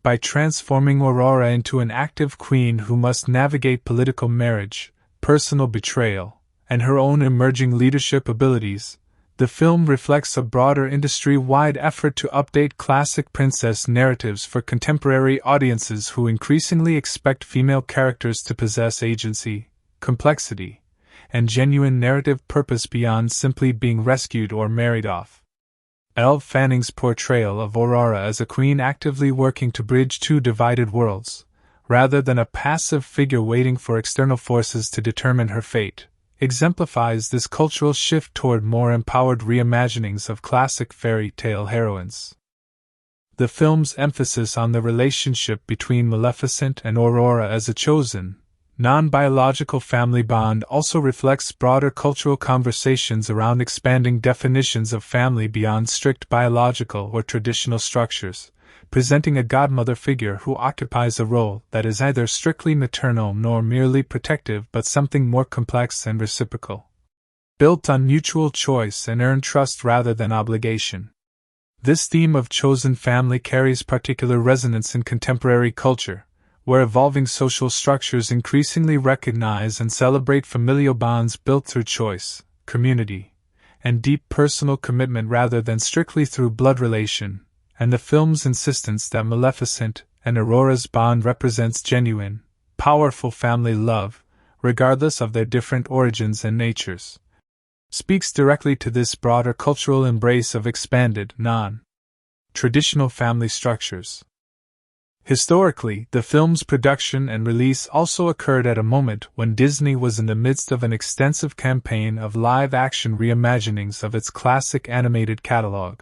By transforming Aurora into an active queen who must navigate political marriage, personal betrayal, and her own emerging leadership abilities, the film reflects a broader industry-wide effort to update classic princess narratives for contemporary audiences who increasingly expect female characters to possess agency, complexity, and genuine narrative purpose beyond simply being rescued or married off. Elle Fanning's portrayal of Aurora as a queen actively working to bridge two divided worlds, rather than a passive figure waiting for external forces to determine her fate, exemplifies this cultural shift toward more empowered reimaginings of classic fairy tale heroines. The film's emphasis on the relationship between Maleficent and Aurora as a chosen, non-biological family bond also reflects broader cultural conversations around expanding definitions of family beyond strict biological or traditional structures, presenting a godmother figure who occupies a role that is neither strictly maternal nor merely protective but something more complex and reciprocal, built on mutual choice and earned trust rather than obligation. This theme of chosen family carries particular resonance in contemporary culture, where evolving social structures increasingly recognize and celebrate familial bonds built through choice, community, and deep personal commitment rather than strictly through blood relation, and the film's insistence that Maleficent and Aurora's bond represents genuine, powerful family love, regardless of their different origins and natures, speaks directly to this broader cultural embrace of expanded, non-traditional family structures. Historically, the film's production and release also occurred at a moment when Disney was in the midst of an extensive campaign of live-action reimaginings of its classic animated catalog.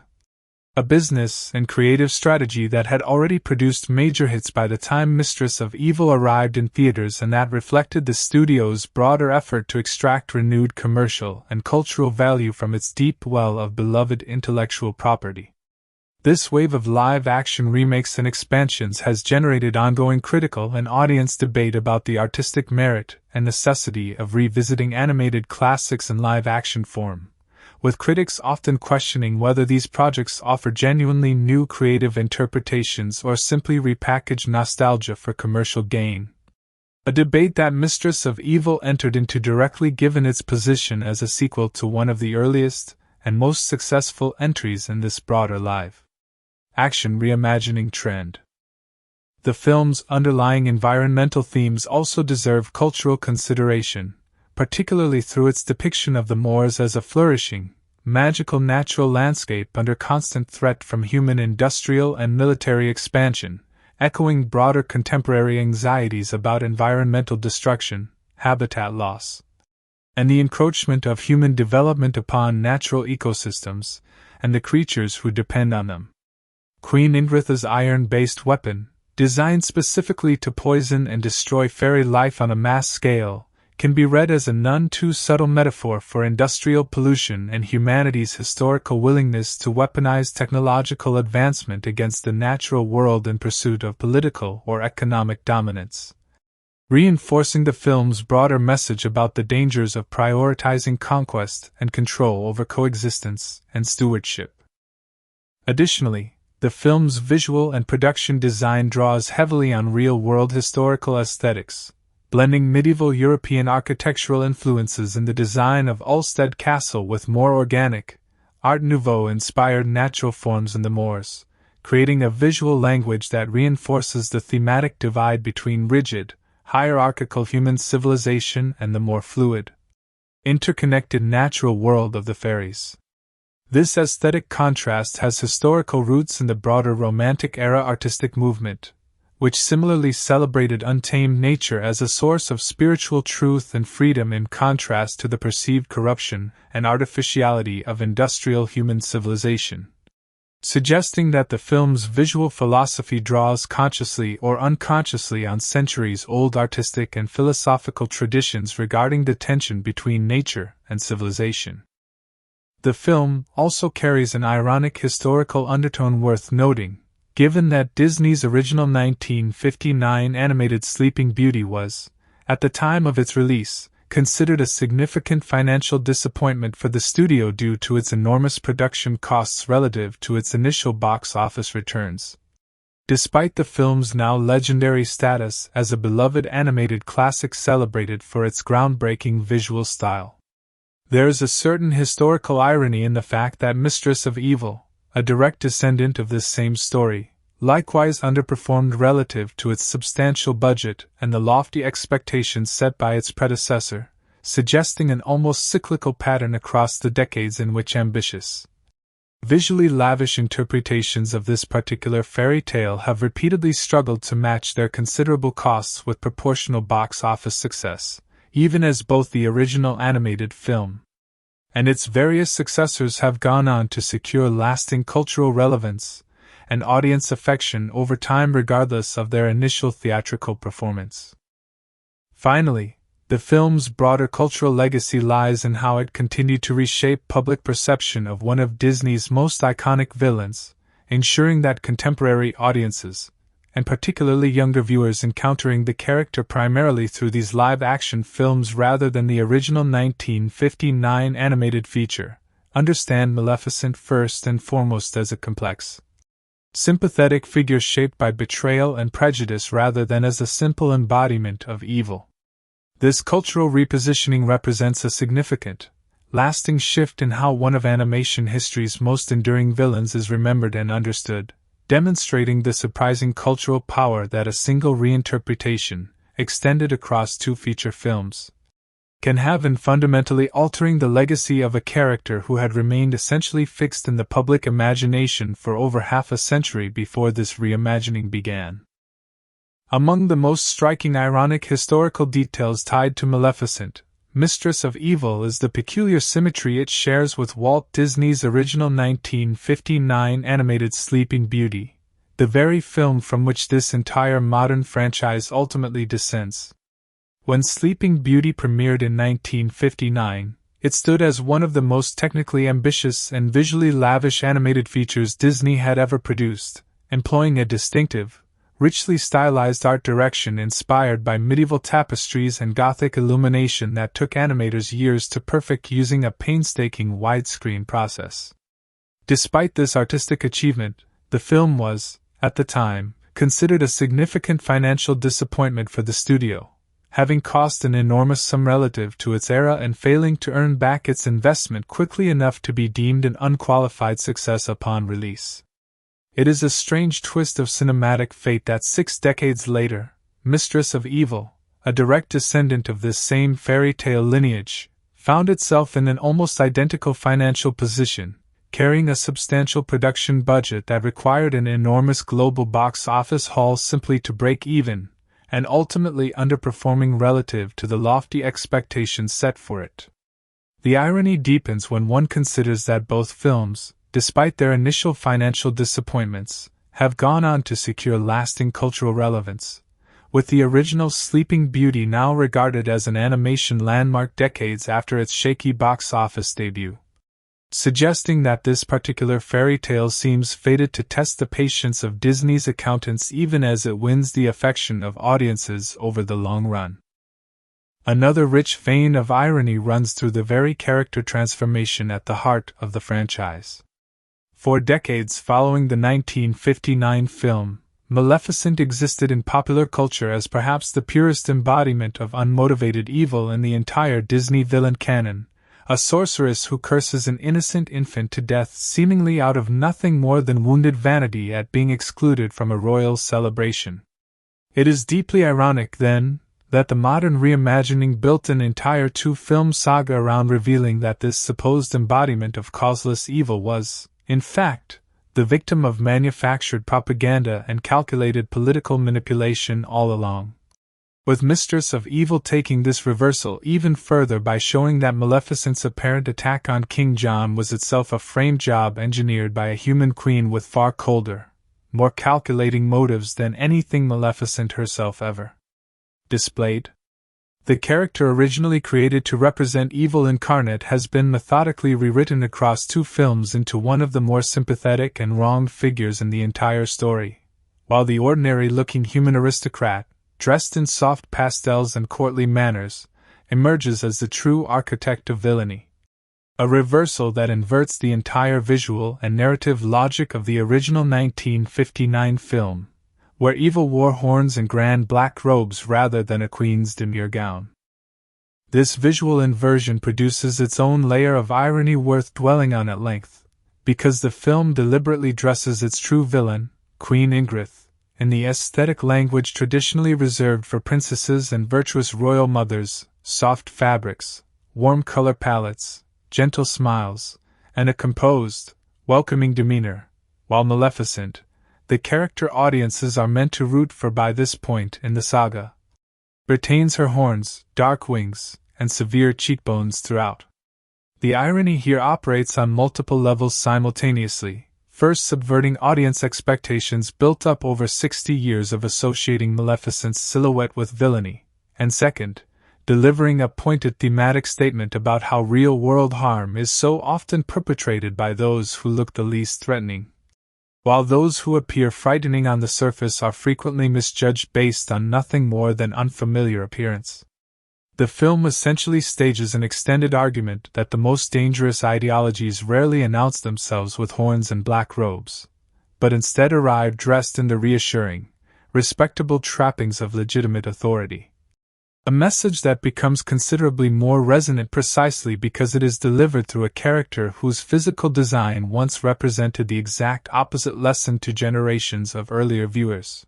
A business and creative strategy that had already produced major hits by the time Mistress of Evil arrived in theaters, and that reflected the studio's broader effort to extract renewed commercial and cultural value from its deep well of beloved intellectual property. This wave of live-action remakes and expansions has generated ongoing critical and audience debate about the artistic merit and necessity of revisiting animated classics in live-action form, with critics often questioning whether these projects offer genuinely new creative interpretations or simply repackage nostalgia for commercial gain. A debate that Mistress of Evil entered into directly given its position as a sequel to one of the earliest and most successful entries in this broader live-action reimagining trend. The film's underlying environmental themes also deserve cultural consideration, particularly through its depiction of the moors as a flourishing, magical natural landscape under constant threat from human industrial and military expansion, echoing broader contemporary anxieties about environmental destruction, habitat loss, and the encroachment of human development upon natural ecosystems and the creatures who depend on them. Queen Ingritha's iron-based weapon, designed specifically to poison and destroy fairy life on a mass scale, can be read as a none too subtle metaphor for industrial pollution and humanity's historical willingness to weaponize technological advancement against the natural world in pursuit of political or economic dominance, reinforcing the film's broader message about the dangers of prioritizing conquest and control over coexistence and stewardship. Additionally, the film's visual and production design draws heavily on real-world historical aesthetics, blending medieval European architectural influences in the design of Ulstead Castle with more organic, Art Nouveau-inspired natural forms in the moors, creating a visual language that reinforces the thematic divide between rigid, hierarchical human civilization and the more fluid, interconnected natural world of the fairies. This aesthetic contrast has historical roots in the broader Romantic-era artistic movement, which similarly celebrated untamed nature as a source of spiritual truth and freedom in contrast to the perceived corruption and artificiality of industrial human civilization, suggesting that the film's visual philosophy draws consciously or unconsciously on centuries-old artistic and philosophical traditions regarding the tension between nature and civilization. The film also carries an ironic historical undertone worth noting, given that Disney's original 1959 animated Sleeping Beauty was, at the time of its release, considered a significant financial disappointment for the studio due to its enormous production costs relative to its initial box office returns. Despite the film's now legendary status as a beloved animated classic celebrated for its groundbreaking visual style, there is a certain historical irony in the fact that Mistress of Evil, a direct descendant of this same story, likewise underperformed relative to its substantial budget and the lofty expectations set by its predecessor, suggesting an almost cyclical pattern across the decades in which ambitious, visually lavish interpretations of this particular fairy tale have repeatedly struggled to match their considerable costs with proportional box office success, even as both the original animated film and its various successors have gone on to secure lasting cultural relevance and audience affection over time regardless of their initial theatrical performance. Finally, the film's broader cultural legacy lies in how it continued to reshape public perception of one of Disney's most iconic villains, ensuring that contemporary audiences, and particularly younger viewers encountering the character primarily through these live-action films rather than the original 1959 animated feature, understand Maleficent first and foremost as a complex, sympathetic figure shaped by betrayal and prejudice rather than as a simple embodiment of evil. This cultural repositioning represents a significant, lasting shift in how one of animation history's most enduring villains is remembered and understood, demonstrating the surprising cultural power that a single reinterpretation, extended across two feature films, can have in fundamentally altering the legacy of a character who had remained essentially fixed in the public imagination for over half a century before this reimagining began. Among the most striking ironic historical details tied to Maleficent, Mistress of Evil is the peculiar symmetry it shares with Walt Disney's original 1959 animated Sleeping Beauty, the very film from which this entire modern franchise ultimately descends. When Sleeping Beauty premiered in 1959, it stood as one of the most technically ambitious and visually lavish animated features Disney had ever produced, employing a distinctive, richly stylized art direction inspired by medieval tapestries and Gothic illumination that took animators years to perfect using a painstaking widescreen process. Despite this artistic achievement, the film was, at the time, considered a significant financial disappointment for the studio, having cost an enormous sum relative to its era and failing to earn back its investment quickly enough to be deemed an unqualified success upon release. It is a strange twist of cinematic fate that 6 decades later, Mistress of Evil, a direct descendant of this same fairy tale lineage, found itself in an almost identical financial position, carrying a substantial production budget that required an enormous global box office haul simply to break even, and ultimately underperforming relative to the lofty expectations set for it. The irony deepens when one considers that both films, despite their initial financial disappointments, have gone on to secure lasting cultural relevance, with the original Sleeping Beauty now regarded as an animation landmark decades after its shaky box office debut, suggesting that this particular fairy tale seems fated to test the patience of Disney's accountants even as it wins the affection of audiences over the long run. Another rich vein of irony runs through the very character transformation at the heart of the franchise. For decades following the 1959 film, Maleficent existed in popular culture as perhaps the purest embodiment of unmotivated evil in the entire Disney villain canon, a sorceress who curses an innocent infant to death seemingly out of nothing more than wounded vanity at being excluded from a royal celebration. It is deeply ironic, then, that the modern reimagining built an entire two-film saga around revealing that this supposed embodiment of causeless evil was, in fact, the victim of manufactured propaganda and calculated political manipulation all along. With Mistress of Evil taking this reversal even further by showing that Maleficent's apparent attack on King John was itself a frame job engineered by a human queen with far colder, more calculating motives than anything Maleficent herself ever displayed. The character originally created to represent evil incarnate has been methodically rewritten across two films into one of the more sympathetic and wronged figures in the entire story, while the ordinary-looking human aristocrat, dressed in soft pastels and courtly manners, emerges as the true architect of villainy. A reversal that inverts the entire visual and narrative logic of the original 1959 film, where evil wore horns and grand black robes rather than a queen's demure gown. This visual inversion produces its own layer of irony worth dwelling on at length, because the film deliberately dresses its true villain, Queen Ingrid, in the aesthetic language traditionally reserved for princesses and virtuous royal mothers: soft fabrics, warm color palettes, gentle smiles, and a composed, welcoming demeanor, while Maleficent, the character audiences are meant to root for by this point in the saga, retains her horns, dark wings, and severe cheekbones throughout. The irony here operates on multiple levels simultaneously, first subverting audience expectations built up over 60 years of associating Maleficent's silhouette with villainy, and second, delivering a pointed thematic statement about how real-world harm is so often perpetrated by those who look the least threatening, while those who appear frightening on the surface are frequently misjudged based on nothing more than unfamiliar appearance. The film essentially stages an extended argument that the most dangerous ideologies rarely announce themselves with horns and black robes, but instead arrive dressed in the reassuring, respectable trappings of legitimate authority. A message that becomes considerably more resonant precisely because it is delivered through a character whose physical design once represented the exact opposite lesson to generations of earlier viewers.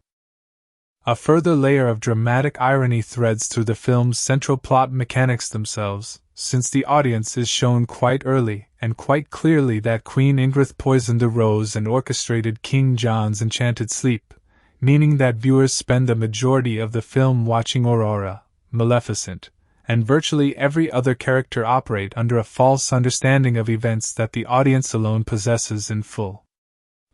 A further layer of dramatic irony threads through the film's central plot mechanics themselves, since the audience is shown quite early and quite clearly that Queen Ingrid poisoned the rose and orchestrated King John's enchanted sleep, meaning that viewers spend the majority of the film watching Aurora, Maleficent, and virtually every other character operate under a false understanding of events that the audience alone possesses in full.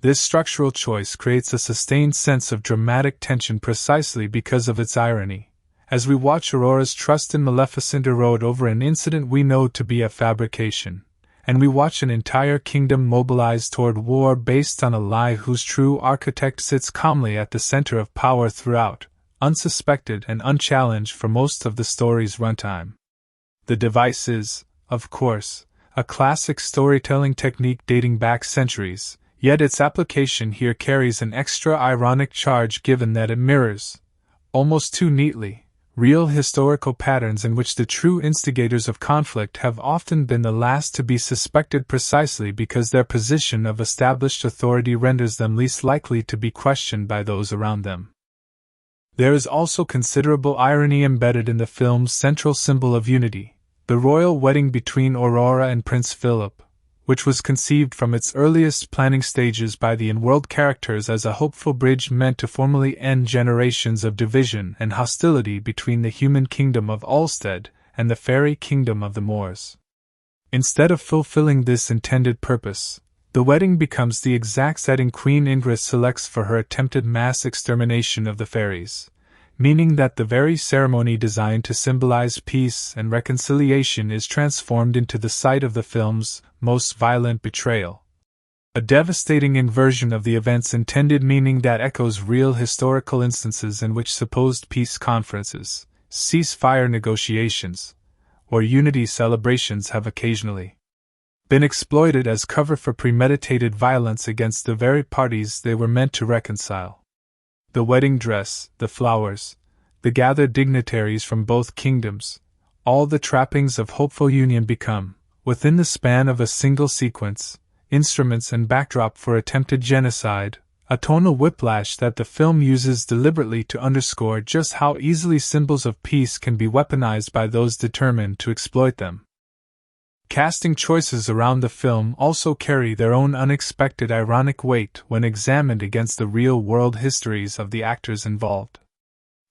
This structural choice creates a sustained sense of dramatic tension precisely because of its irony, as we watch Aurora's trust in Maleficent erode over an incident we know to be a fabrication, and we watch an entire kingdom mobilize toward war based on a lie whose true architect sits calmly at the center of power throughout, unsuspected and unchallenged for most of the story's runtime. The device is, of course, a classic storytelling technique dating back centuries, yet its application here carries an extra ironic charge given that it mirrors, almost too neatly, real historical patterns in which the true instigators of conflict have often been the last to be suspected precisely because their position of established authority renders them least likely to be questioned by those around them. There is also considerable irony embedded in the film's central symbol of unity, the royal wedding between Aurora and Prince Phillip, which was conceived from its earliest planning stages by the in-world characters as a hopeful bridge meant to formally end generations of division and hostility between the human kingdom of Ulstead and the fairy kingdom of the Moors. Instead of fulfilling this intended purpose, the wedding becomes the exact setting Queen Ingrid selects for her attempted mass extermination of the fairies, meaning that the very ceremony designed to symbolize peace and reconciliation is transformed into the site of the film's most violent betrayal. A devastating inversion of the event's intended meaning that echoes real historical instances in which supposed peace conferences, ceasefire negotiations, or unity celebrations have occasionally been exploited as cover for premeditated violence against the very parties they were meant to reconcile. The wedding dress, the flowers, the gathered dignitaries from both kingdoms, all the trappings of hopeful union become, within the span of a single sequence, instruments and backdrop for attempted genocide, a tonal whiplash that the film uses deliberately to underscore just how easily symbols of peace can be weaponized by those determined to exploit them. Casting choices around the film also carry their own unexpected ironic weight when examined against the real-world histories of the actors involved.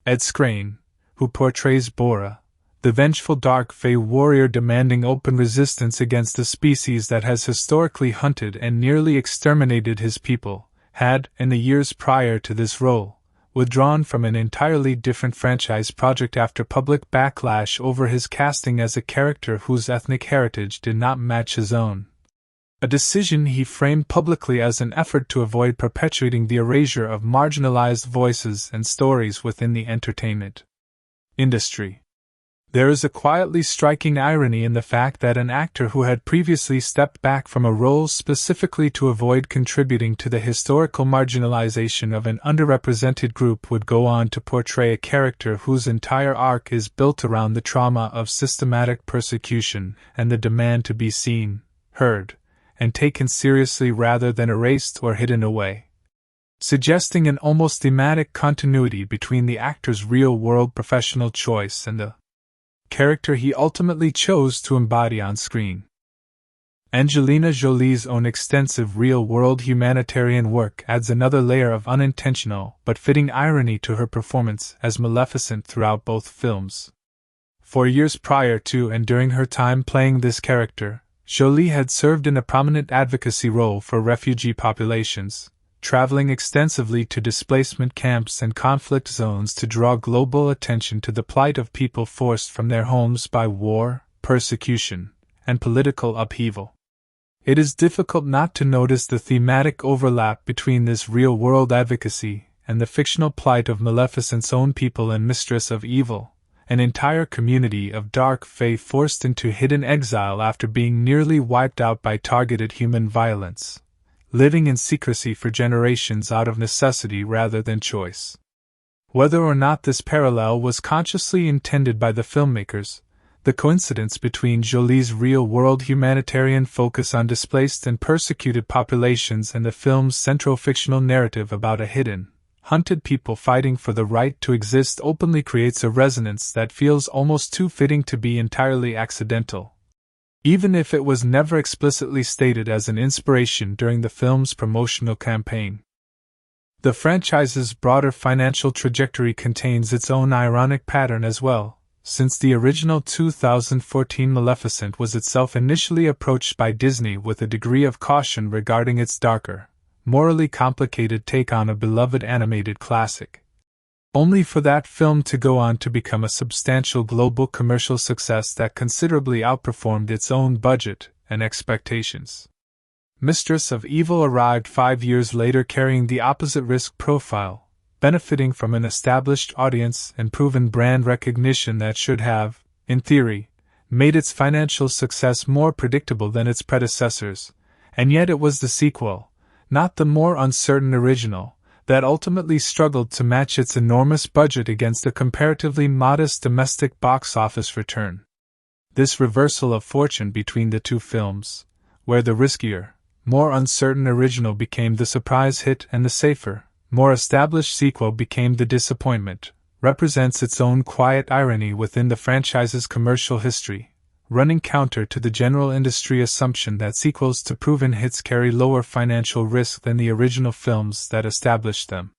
Ed Skrein, who portrays Bora, the vengeful dark fae warrior demanding open resistance against a species that has historically hunted and nearly exterminated his people, had, in the years prior to this role, withdrawn from an entirely different franchise project after public backlash over his casting as a character whose ethnic heritage did not match his own. A decision he framed publicly as an effort to avoid perpetuating the erasure of marginalized voices and stories within the entertainment industry. There is a quietly striking irony in the fact that an actor who had previously stepped back from a role specifically to avoid contributing to the historical marginalization of an underrepresented group would go on to portray a character whose entire arc is built around the trauma of systematic persecution and the demand to be seen, heard, and taken seriously rather than erased or hidden away, suggesting an almost thematic continuity between the actor's real-world professional choice and the character he ultimately chose to embody on screen. Angelina Jolie's own extensive real-world humanitarian work adds another layer of unintentional but fitting irony to her performance as Maleficent throughout both films. 4 years prior to and during her time playing this character, Jolie had served in a prominent advocacy role for refugee populations, traveling extensively to displacement camps and conflict zones to draw global attention to the plight of people forced from their homes by war, persecution, and political upheaval. It is difficult not to notice the thematic overlap between this real-world advocacy and the fictional plight of Maleficent's own people in Mistress of Evil, an entire community of dark fae forced into hidden exile after being nearly wiped out by targeted human violence, living in secrecy for generations out of necessity rather than choice. Whether or not this parallel was consciously intended by the filmmakers, the coincidence between Jolie's real-world humanitarian focus on displaced and persecuted populations and the film's central fictional narrative about a hidden, hunted people fighting for the right to exist openly creates a resonance that feels almost too fitting to be entirely accidental, even if it was never explicitly stated as an inspiration during the film's promotional campaign. The franchise's broader financial trajectory contains its own ironic pattern as well, since the original 2014 Maleficent was itself initially approached by Disney with a degree of caution regarding its darker, morally complicated take on a beloved animated classic, only for that film to go on to become a substantial global commercial success that considerably outperformed its own budget and expectations. Mistress of Evil arrived 5 years later carrying the opposite risk profile, benefiting from an established audience and proven brand recognition that should have, in theory, made its financial success more predictable than its predecessors, and yet it was the sequel, not the more uncertain original, that ultimately struggled to match its enormous budget against a comparatively modest domestic box office return. This reversal of fortune between the two films, where the riskier, more uncertain original became the surprise hit and the safer, more established sequel became the disappointment, represents its own quiet irony within the franchise's commercial history, running counter to the general industry assumption that sequels to proven hits carry lower financial risk than the original films that established them.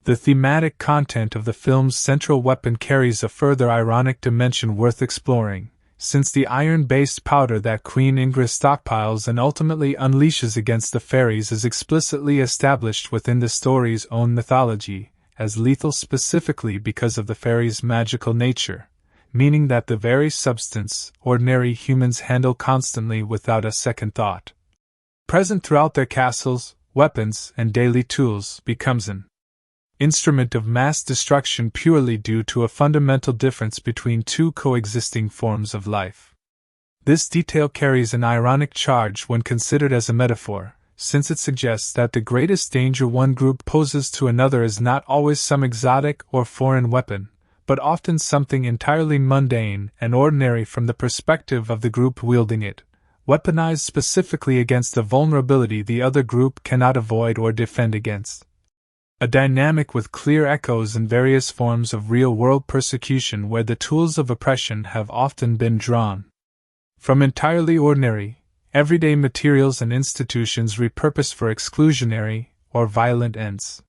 The thematic content of the film's central weapon carries a further ironic dimension worth exploring, since the iron-based powder that Queen Ingrid stockpiles and ultimately unleashes against the fairies is explicitly established within the story's own mythology as lethal specifically because of the fairies' magical nature, meaning that the very substance ordinary humans handle constantly without a second thought, present throughout their castles, weapons, and daily tools, becomes an instrument of mass destruction purely due to a fundamental difference between two coexisting forms of life. This detail carries an ironic charge when considered as a metaphor, since it suggests that the greatest danger one group poses to another is not always some exotic or foreign weapon, but often something entirely mundane and ordinary from the perspective of the group wielding it, weaponized specifically against the vulnerability the other group cannot avoid or defend against. A dynamic with clear echoes in various forms of real-world persecution where the tools of oppression have often been drawn from entirely ordinary, everyday materials and institutions repurposed for exclusionary or violent ends.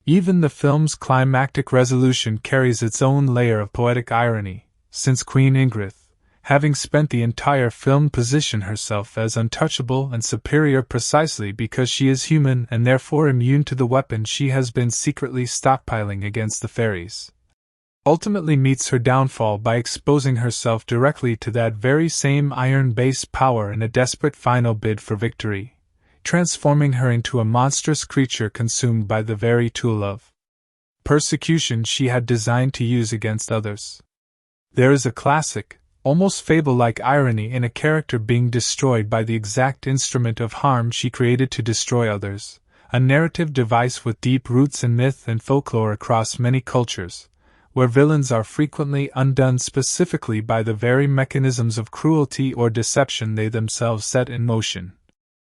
Even the film's climactic resolution carries its own layer of poetic irony, since Queen Ingrid, having spent the entire film position herself as untouchable and superior precisely because she is human and therefore immune to the weapon she has been secretly stockpiling against the fairies, ultimately meets her downfall by exposing herself directly to that very same iron-based power in a desperate final bid for victory, transforming her into a monstrous creature consumed by the very tool of persecution she had designed to use against others. There is a classic, almost fable-like irony in a character being destroyed by the exact instrument of harm she created to destroy others, a narrative device with deep roots in myth and folklore across many cultures, where villains are frequently undone specifically by the very mechanisms of cruelty or deception they themselves set in motion,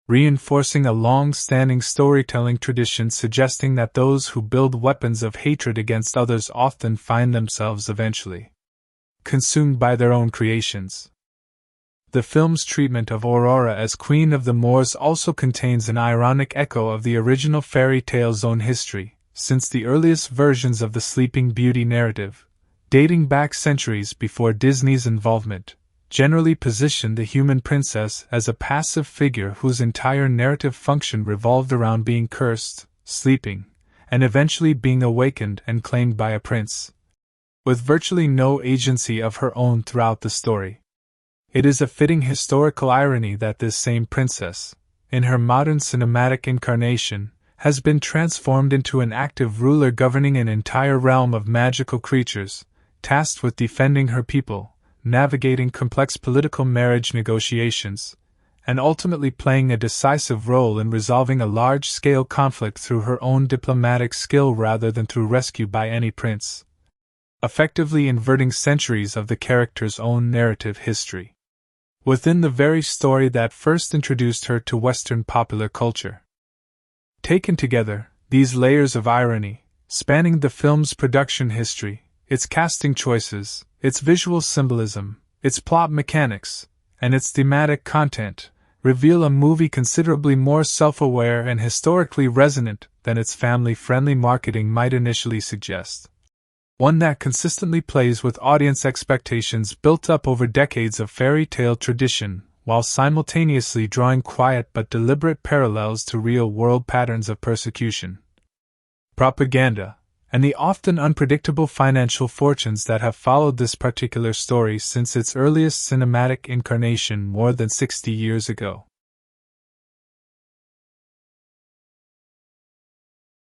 reinforcing a long-standing storytelling tradition suggesting that those who build weapons of hatred against others often find themselves eventually consumed by their own creations. The film's treatment of Aurora as Queen of the Moors also contains an ironic echo of the original fairy tale's own history, since the earliest versions of the Sleeping Beauty narrative, dating back centuries before Disney's involvement, generally positioned the human princess as a passive figure whose entire narrative function revolved around being cursed, sleeping, and eventually being awakened and claimed by a prince, with virtually no agency of her own throughout the story. It is a fitting historical irony that this same princess, in her modern cinematic incarnation, has been transformed into an active ruler governing an entire realm of magical creatures, tasked with defending her people, navigating complex political marriage negotiations, and ultimately playing a decisive role in resolving a large-scale conflict through her own diplomatic skill rather than through rescue by any prince, effectively inverting centuries of the character's own narrative history within the very story that first introduced her to Western popular culture. Taken together, these layers of irony, spanning the film's production history, its casting choices, its visual symbolism, its plot mechanics, and its thematic content, reveal a movie considerably more self-aware and historically resonant than its family-friendly marketing might initially suggest. One that consistently plays with audience expectations built up over decades of fairy tale tradition, while simultaneously drawing quiet but deliberate parallels to real-world patterns of persecution, propaganda, and the often unpredictable financial fortunes that have followed this particular story since its earliest cinematic incarnation more than 60 years ago.